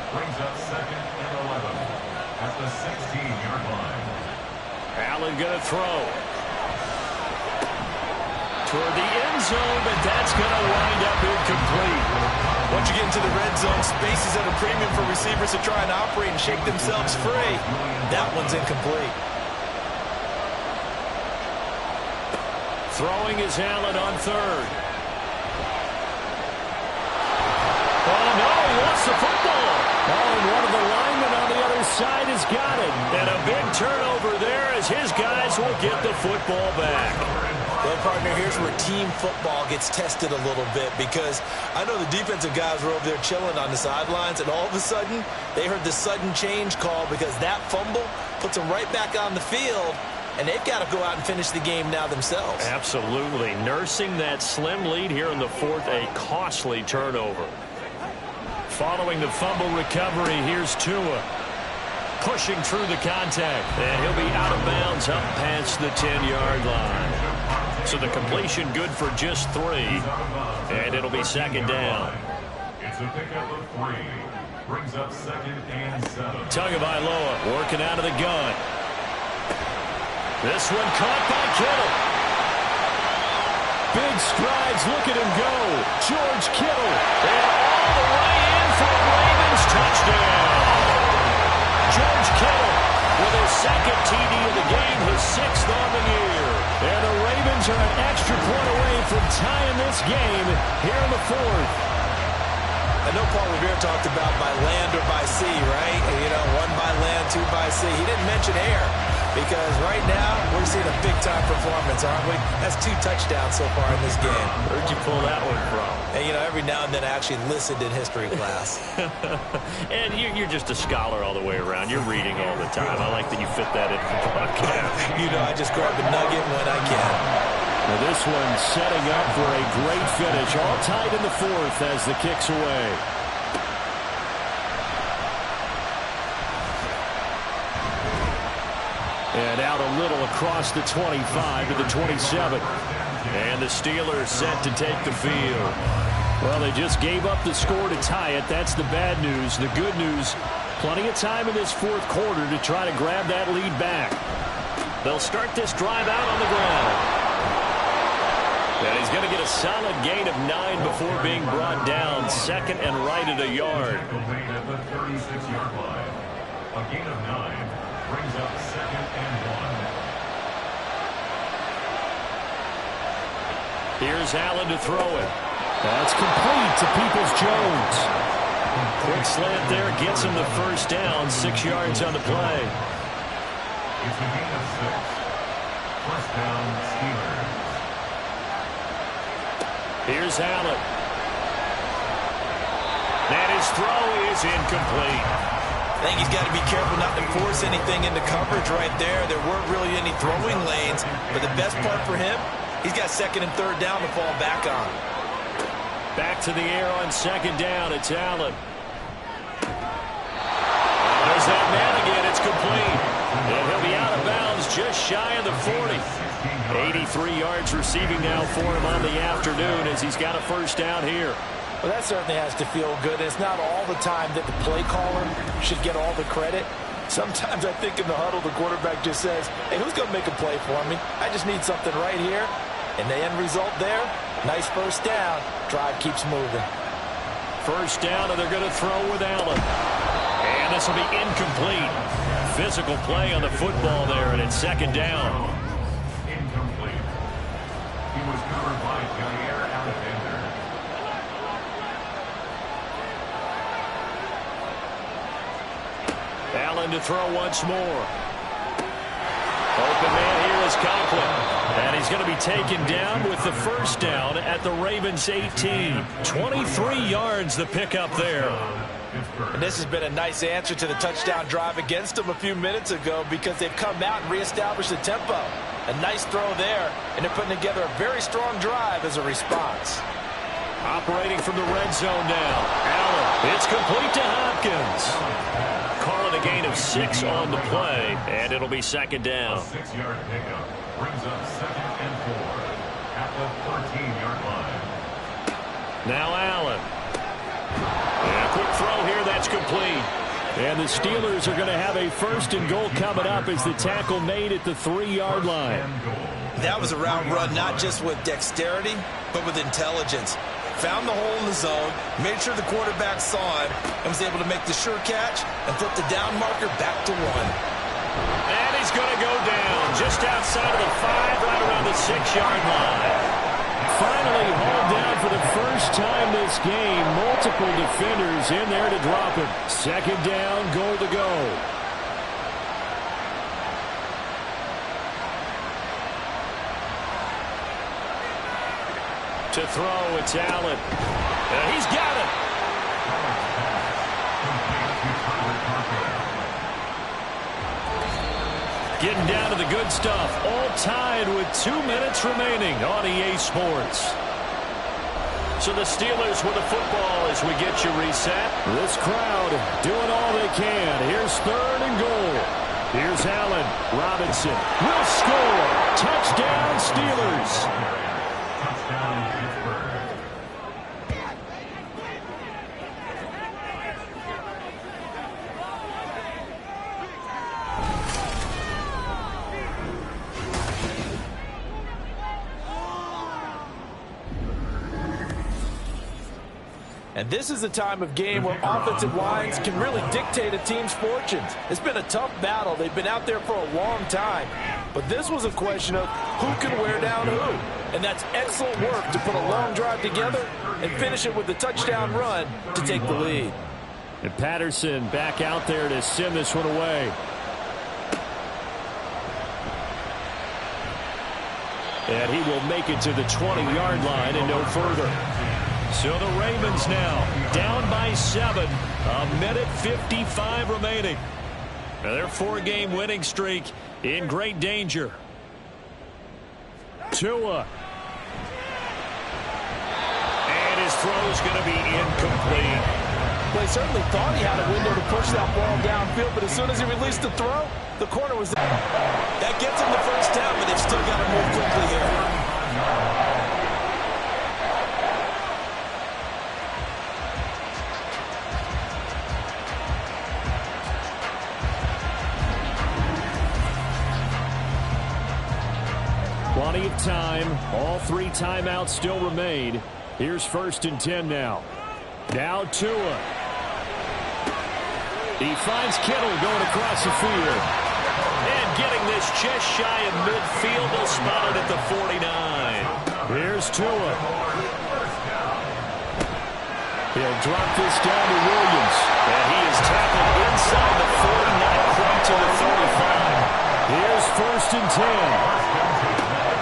Brings up 2nd and 11 at the 16-yard line. Allen going to throw. Toward the end zone, but that's going to wind up incomplete. Once you get into the red zone, space is at a premium for receivers to try and operate and shake themselves free. That one's incomplete. Throwing is Allen on 3rd. Oh, no, he lost the football. Oh, and one of the linemen on the other side has got it. And a big turnover there as his guys will get the football back. Well, partner, here's where team football gets tested a little bit, because I know the defensive guys were over there chilling on the sidelines, and all of a sudden, they heard the sudden change call because that fumble puts them right back on the field, and they've got to go out and finish the game now themselves. Absolutely. Nursing that slim lead here in the 4th, a costly turnover. Following the fumble recovery, here's Tua. Pushing through the contact, and he'll be out of bounds up past the 10-yard line. So the completion good for just 3, and it'll be 2nd down. It's a pickup of 3. Brings up 2nd and 7. Tagovailoa working out of the gun. This one caught by Kittle. Big strides, look at him go. George Kittle, and all the way in for a Ravens touchdown. George Kittle with his 2nd TD of the game, his 6th on the year. And the Ravens are an extra point away from tying this game here in the 4th. I know Paul Revere talked about by land or by sea, right? You know, 1 by land, 2 by sea. He didn't mention air, because right now we're seeing a big-time performance, aren't we? That's 2 touchdowns so far in this game. Where'd you pull that one from? And, you know, every now and then I actually listened in history class. And you're just a scholar all the way around. You're reading all the time. I like that you fit that in for the podcast. You know, I just grab a nugget when I can. Now this one setting up for a great finish. All tied in the 4th as the kick's away. And out a little across the 25 to the 27. And the Steelers set to take the field. Well, they just gave up the score to tie it. That's the bad news. The good news, plenty of time in this 4th quarter to try to grab that lead back. They'll start this drive out on the ground. And he's going to get a solid gain of 9 before being brought down. 2nd and right at a yard. At the 36-yard line. A gain of 9 brings up 2nd and 1. Here's Allen to throw it. That's complete to Peoples-Jones. Quick slant there gets him the first down. 6 yards on the play. It's a gain of 6. First down, Steelers. Here's Allen. And his throw is incomplete. I think he's got to be careful not to force anything into coverage right there. There weren't really any throwing lanes, but the best part for him, He's got second and third down to fall back on. Back to the air on second down. It's Allen. There's that man again. It's complete. And he'll be out of bounds just shy of the 40. 83 yards receiving now for him on the afternoon as he's got a first down here. Well, that certainly has to feel good. It's not all the time that the play caller should get all the credit. Sometimes I think in the huddle, the quarterback just says, hey, who's going to make a play for me? I just need something right here. And the end result there, nice first down. Drive keeps moving. First down, and they're going to throw with Allen. And this will be incomplete. Physical play on the football there, and it's second down. Incomplete. He was covered by Jair Alexander. Allen to throw once more. Open man here is Conklin. And he's going to be taken down with the first down at the Ravens 18. 23 yards the pickup there. And this has been a nice answer to the touchdown drive against them a few minutes ago because they've come out and reestablished the tempo. A nice throw there, and they're putting together a very strong drive as a response. Operating from the red zone now. Allen, it's complete to Hopkins. Calling a gain of 6 on the play, and it'll be second down. A 6-yard pickup brings up second and 4 at the 13-yard line. Now Allen. And a quick throw here, that's complete. And the Steelers are going to have a first and goal coming up as the tackle made at the 3-yard line. That was a round run, not just with dexterity, but with intelligence. Found the hole in the zone, made sure the quarterback saw it, and was able to make the sure catch and flip the down marker back to 1. And he's going to go down just outside of the 5, right around the 6-yard line. Finally hauled down for the first time this game. Multiple defenders in there to drop him. Second down, goal to go. To throw, it's Allen. He's got it. Getting down to the good stuff. All tied with 2 minutes remaining on EA Sports. So the Steelers with the football as we get you reset. This crowd doing all they can. Here's third and goal. Here's Allen. Robinson will score. Touchdown, Steelers. Touchdown, Pittsburgh. And this is the time of game where offensive lines can really dictate a team's fortunes. It's been a tough battle. They've been out there for a long time. But this was a question of who can wear down who. And that's excellent work to put a long drive together and finish it with a touchdown run to take the lead. And Patterson back out there to send this one away. And he will make it to the 20-yard line and no further. So the Ravens now down by 7. A minute 55 remaining. Now their 4-game winning streak in great danger. Tua. And his throw's going to be incomplete. Well, he certainly thought he had a window to push that ball downfield, but as soon as he released the throw, the corner was there. That gets him the first down, but they've still got to move quickly here. Plenty of time. All 3 timeouts still remain. Here's first and 10 now. Now Tua. He finds Kittle going across the field. And getting this just shy of midfield. They'll spot it at the 49. Here's Tua. He'll drop this down to Williams. And he is tackled inside the 49, point to the 35. Here's first and 10.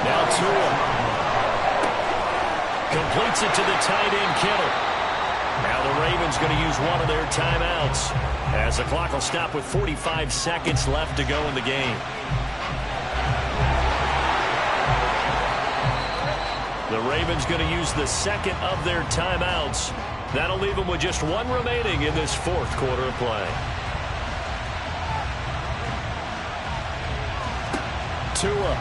Now Tua completes it to the tight end, Kittle. Now the Ravens going to use one of their timeouts as the clock will stop with 45 seconds left to go in the game. The Ravens going to use the second of their timeouts. That'll leave them with just one remaining in this fourth quarter of play. Tua.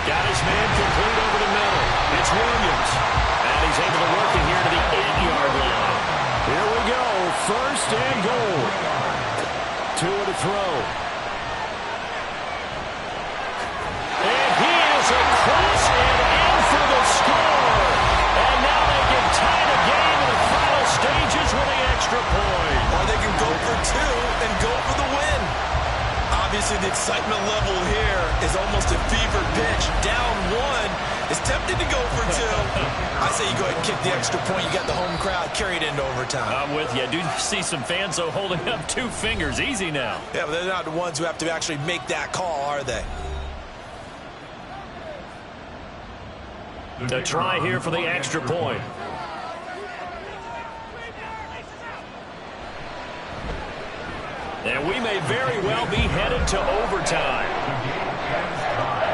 Got his man complete over the middle. It's Williams. And he's able to work it here to the 8-yard line. Here we go. First and goal. Tua to throw. And he is across and in for the score. And now they can tie the game in the final stages with the extra point. Or they can go for two and go for the win. Obviously, the excitement level here is almost a fever pitch. Down one, is tempted to go for two. I say you go ahead and kick the extra point. You got the home crowd carried into overtime. I'm with you. I do see some fans, though, holding up 2 fingers. Easy now. Yeah, but they're not the ones who have to actually make that call, are they? To try here for the extra point. And we may very well be headed to overtime.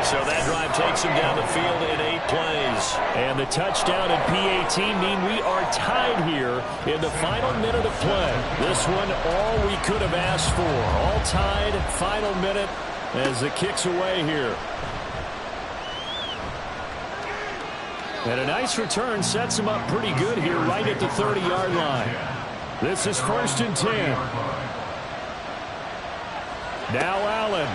So that drive takes him down the field in 8 plays. And the touchdown and PAT mean we are tied here in the final minute of play. This one, all we could have asked for. All tied, final minute as it kicks away here. And a nice return sets him up pretty good here right at the 30-yard line. This is 1st and 10. Now Allen.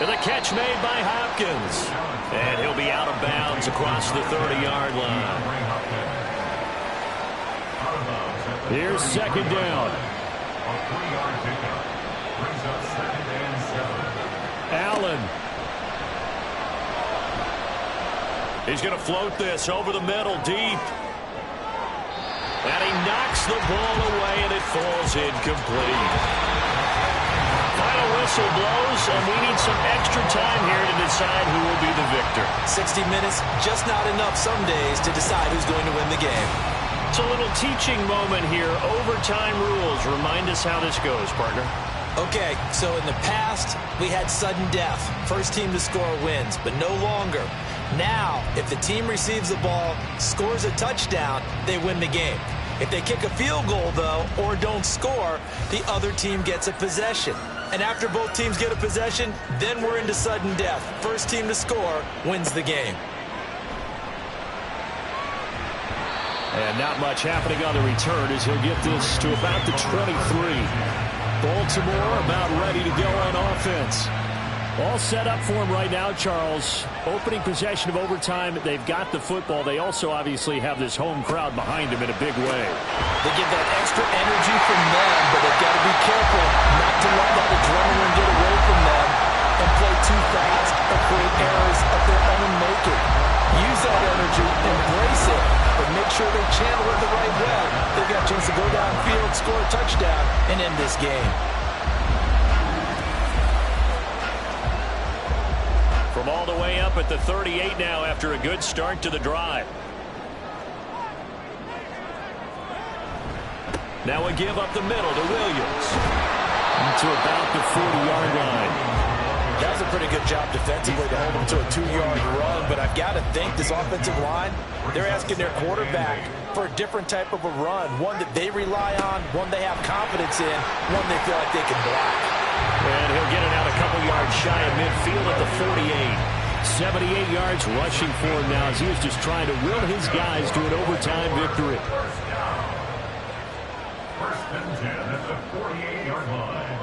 And the catch made by Hopkins. And he'll be out of bounds across the 30-yard line. Here's 2nd down. Allen. He's going to float this over the middle deep. And he knocks the ball away, and it falls incomplete. Final whistle blows, and we need some extra time here to decide who will be the victor. 60 minutes, just not enough some days to decide who's going to win the game. It's a little teaching moment here. Overtime rules. Remind us how this goes, partner. Okay, so in the past, we had sudden death. First team to score wins, but no longer. Now, if the team receives the ball, scores a touchdown, they win the game. If they kick a field goal, though, or don't score, the other team gets a possession. And after both teams get a possession, then we're into sudden death. First team to score wins the game. And not much happening on the return as he'll get this to about the 23. Baltimore about ready to go on offense. All set up for him right now, Charles. Opening possession of overtime. They've got the football. They also obviously have this home crowd behind them in a big way. They get that extra energy from them, but they've got to be careful not to let that adrenaline get away from them and play too fast or create errors of their own making. Use that energy, embrace it, but make sure they channel it the right way. They've got a chance to go downfield, score a touchdown, and end this game. From all the way up at the 38 now after a good start to the drive. Now a give up the middle to Williams. To about the 40-yard line. That was a pretty good job defensively to hold them to a 2-yard run, but I've got to think this offensive line, they're asking their quarterback for a different type of a run, one that they rely on, one they have confidence in, one they feel like they can block. And he'll get it out a couple yards shy of midfield at the 48. 78 yards rushing for him now as he was just trying to will his guys to an overtime victory. First and 10 at the 48-yard line.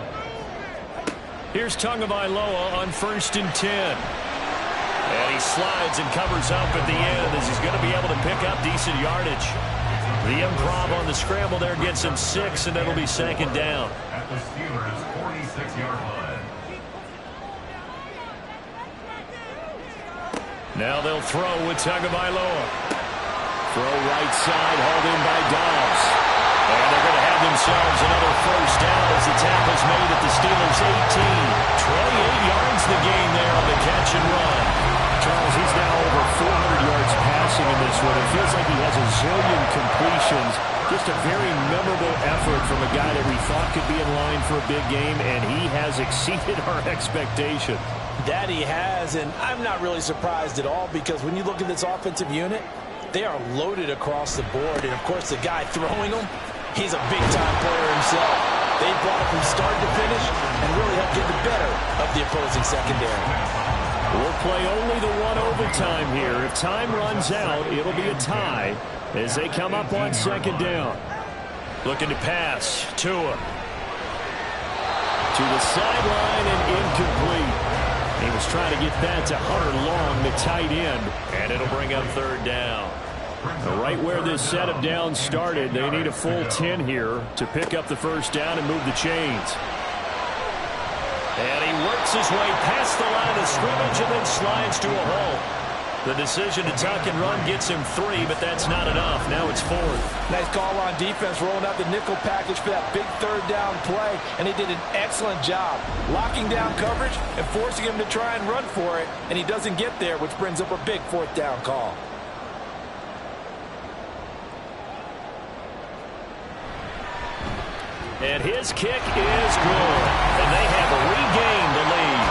Here's Tagovailoa on 1st and 10. And he slides and covers up at the end as he's going to be able to pick up decent yardage. The improv on the scramble there gets him 6, and it'll be 2nd down. At the Steelers' 46-yard line. Now they'll throw with Tagovailoa. Throw right side, hauled in by Dobbs. And they're going to have themselves another first down as the tackle's made at the Steelers' 18. 28 yards the gain there on the catch and run. Charles, he's now over 400 yards passing in this one. It feels like he has a zillion completions. Just just a very memorable effort from a guy that we thought could be in line for a big game, and he has exceeded our expectations. That he has, and I'm not really surprised at all, because when you look at this offensive unit, they are loaded across the board. And, of course, the guy throwing them, he's a big-time player himself. They brought it from start to finish and really helped get the better of the opposing secondary. We'll play only the one overtime here. If time runs out, it'll be a tie as they come up on second down. Looking to pass. Tua. To the sideline and incomplete. He was trying to get that to Hunter Long, the tight end. And it'll bring up third down. Right where this set of downs started, they need a full 10 here to pick up the first down and move the chains. And he works his way past the line of scrimmage and then slides to a halt. The decision to tuck and run gets him 3, but that's not enough. Now it's 4th. Nice call on defense, rolling out the nickel package for that big third down play, and he did an excellent job locking down coverage and forcing him to try and run for it, and he doesn't get there, which brings up a big fourth down call. And his kick is good. And they have regained the lead.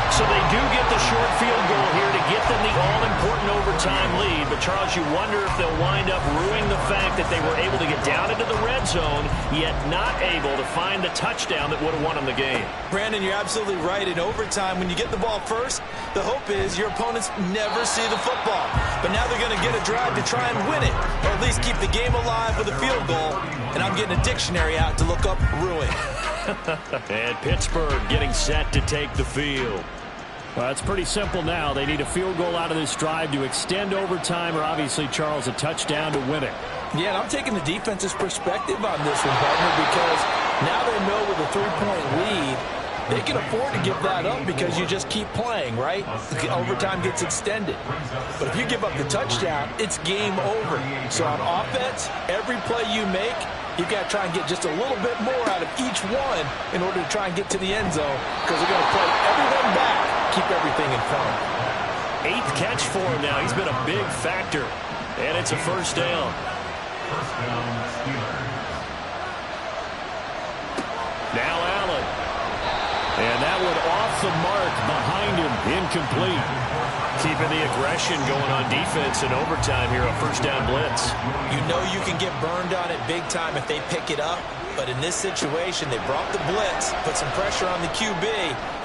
So they do get the short field goal here to get them the all-important overtime lead. But, Charles, you wonder if they'll wind up ruining the fact that they were able to get down into the red zone, yet not able to find the touchdown that would have won them the game. Brandon, you're absolutely right. In overtime, when you get the ball first, the hope is your opponents never see the football. But now they're going to get a drive to try and win it, or at least keep the game alive with a field goal. And I'm getting a dictionary out to look up ruin. And Pittsburgh getting set to take the field. Well, it's pretty simple now. They need a field goal out of this drive to extend overtime, or obviously, Charles, a touchdown to win it. Yeah, and I'm taking the defense's perspective on this one, partner, because now they know with a 3-point lead, they can afford to give that up because you just keep playing, right? Overtime gets extended. But if you give up the touchdown, it's game over. So on offense, every play you make, you've got to try and get just a little bit more out of each one in order to try and get to the end zone, because they're going to play everyone back, keep everything in front. 8th catch for him now. He's been a big factor. And it's a first down. First down, Steelers. Now Allen. And that one off the mark behind him. Incomplete. Keeping the aggression going on defense in overtime here, a first down blitz. You know you can get burned on it big time if they pick it up. But in this situation, they brought the blitz, put some pressure on the QB,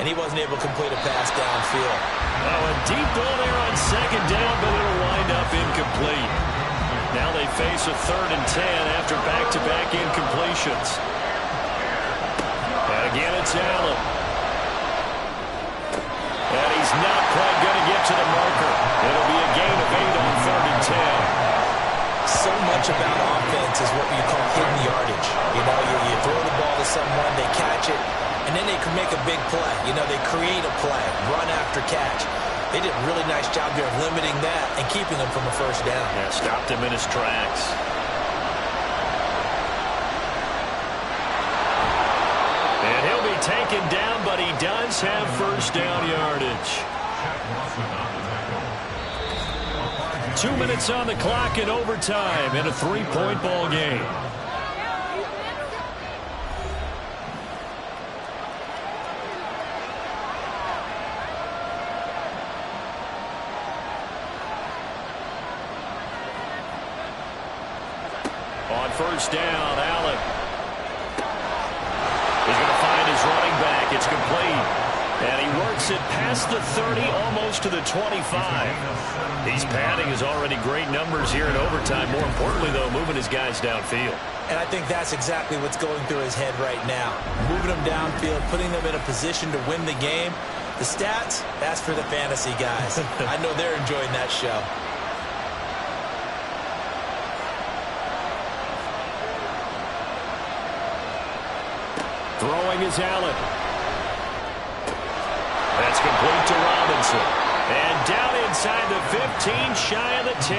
and he wasn't able to complete a pass downfield. Oh, a deep ball there on second down, but it'll wind up incomplete. Now they face a 3rd and 10 after back-to-back incompletions. And again, it's Allen. And he's not quite going to get to the marker. It'll be a gain of 8 on 3rd and 10. So much about offense is what you call hidden yardage. You know, you throw the ball to someone, they catch it, and then they can make a big play. You know, they create a play, run after catch. They did a really nice job there of limiting that and keeping him from a first down. Yeah, stopped him in his tracks. And he'll be taken down, but he does have first down yardage. 2 minutes on the clock in overtime in a 3-point ball game. On first down, Allen. He's going to find his running back. It's complete. And he works it past the 30, almost to the 25. He's padding his already great numbers here in overtime. More importantly, though, moving his guys downfield. And I think that's exactly what's going through his head right now. Moving them downfield, putting them in a position to win the game. The stats, that's for the fantasy guys. I know they're enjoying that show. Throwing is Allen. That's complete to Robinson. And down inside the 15, shy of the 10.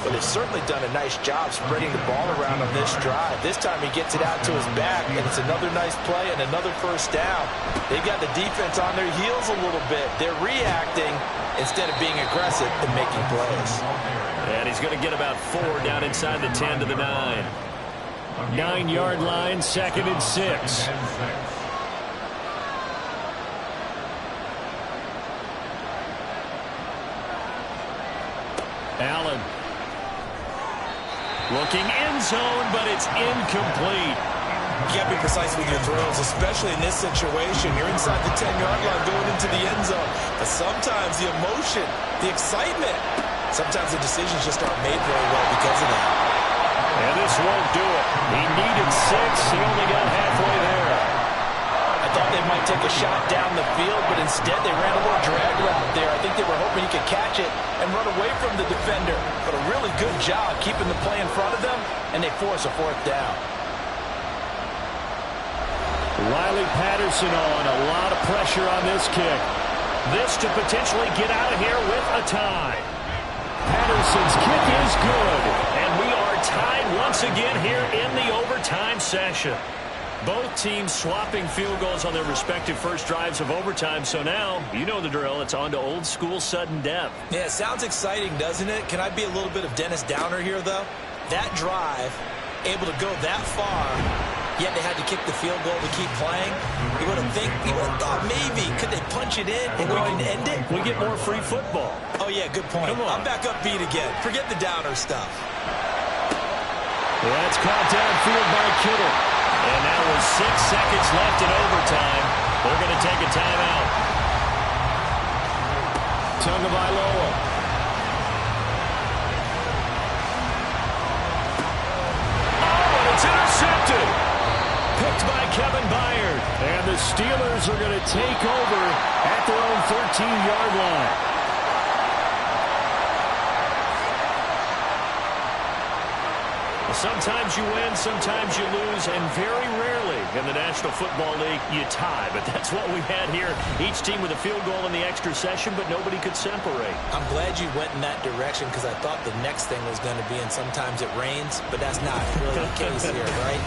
But they've certainly done a nice job spreading the ball around on this drive. This time he gets it out to his back, and it's another nice play and another first down. They've got the defense on their heels a little bit. They're reacting, instead of being aggressive and making plays. And he's going to get about 4 down inside the 10 to the 9. 9-yard line, 2nd and 6. Allen. Looking end zone, but it's incomplete. You got to be precise with your throws, especially in this situation. You're inside the 10-yard line going into the end zone. But sometimes the emotion, the excitement, sometimes the decisions just aren't made very well because of that. And this won't do it. He needed 6. He only got halfway there. I thought they might take a shot down the field, but instead they ran a little drag route there. I think they were hoping he could catch it and run away from the defender. But a really good job keeping the play in front of them, and they force a 4th down. Riley Patterson on. A lot of pressure on this kick. This to potentially get out of here with a tie. Patterson's kick is good. And we are tied once again here in the overtime session. Both teams swapping field goals on their respective first drives of overtime. So now, you know the drill. It's on to old school sudden death. Yeah, it sounds exciting, doesn't it? Can I be a little bit of Dennis Downer here, though? That drive, able to go that far, yet they had to kick the field goal to keep playing. You would have thought maybe, could they punch it in and go ahead and end it? We get more free football. Oh, yeah, good point. Come on. I'm back upbeat again. Forget the Downer stuff. That's caught downfield by Kittle. And now with 6 seconds left in overtime, they're going to take a timeout. Tagovailoa. Oh, and it's intercepted. Picked by Kevin Byard. And the Steelers are going to take over at their own 13-yard line. Sometimes you win, sometimes you lose, and very rarely in the National Football League you tie. But that's what we had here. Each team with a field goal in the extra session, but nobody could separate. I'm glad you went in that direction because I thought the next thing was going to be, and sometimes it rains, but that's not really the case here, right?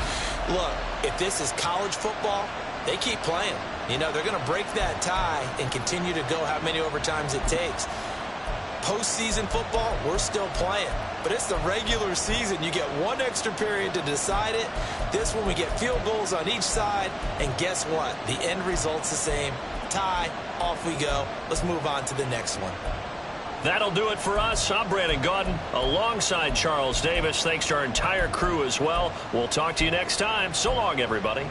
Look, if this is college football, they keep playing. You know, they're going to break that tie and continue to go how many overtimes it takes. Postseason football, we're still playing. But it's the regular season. You get one extra period to decide it. This one, we get field goals on each side. And guess what? The end result's the same. Tie, off we go. Let's move on to the next one. That'll do it for us. I'm Brandon Gaudin alongside Charles Davis. Thanks to our entire crew as well. We'll talk to you next time. So long, everybody.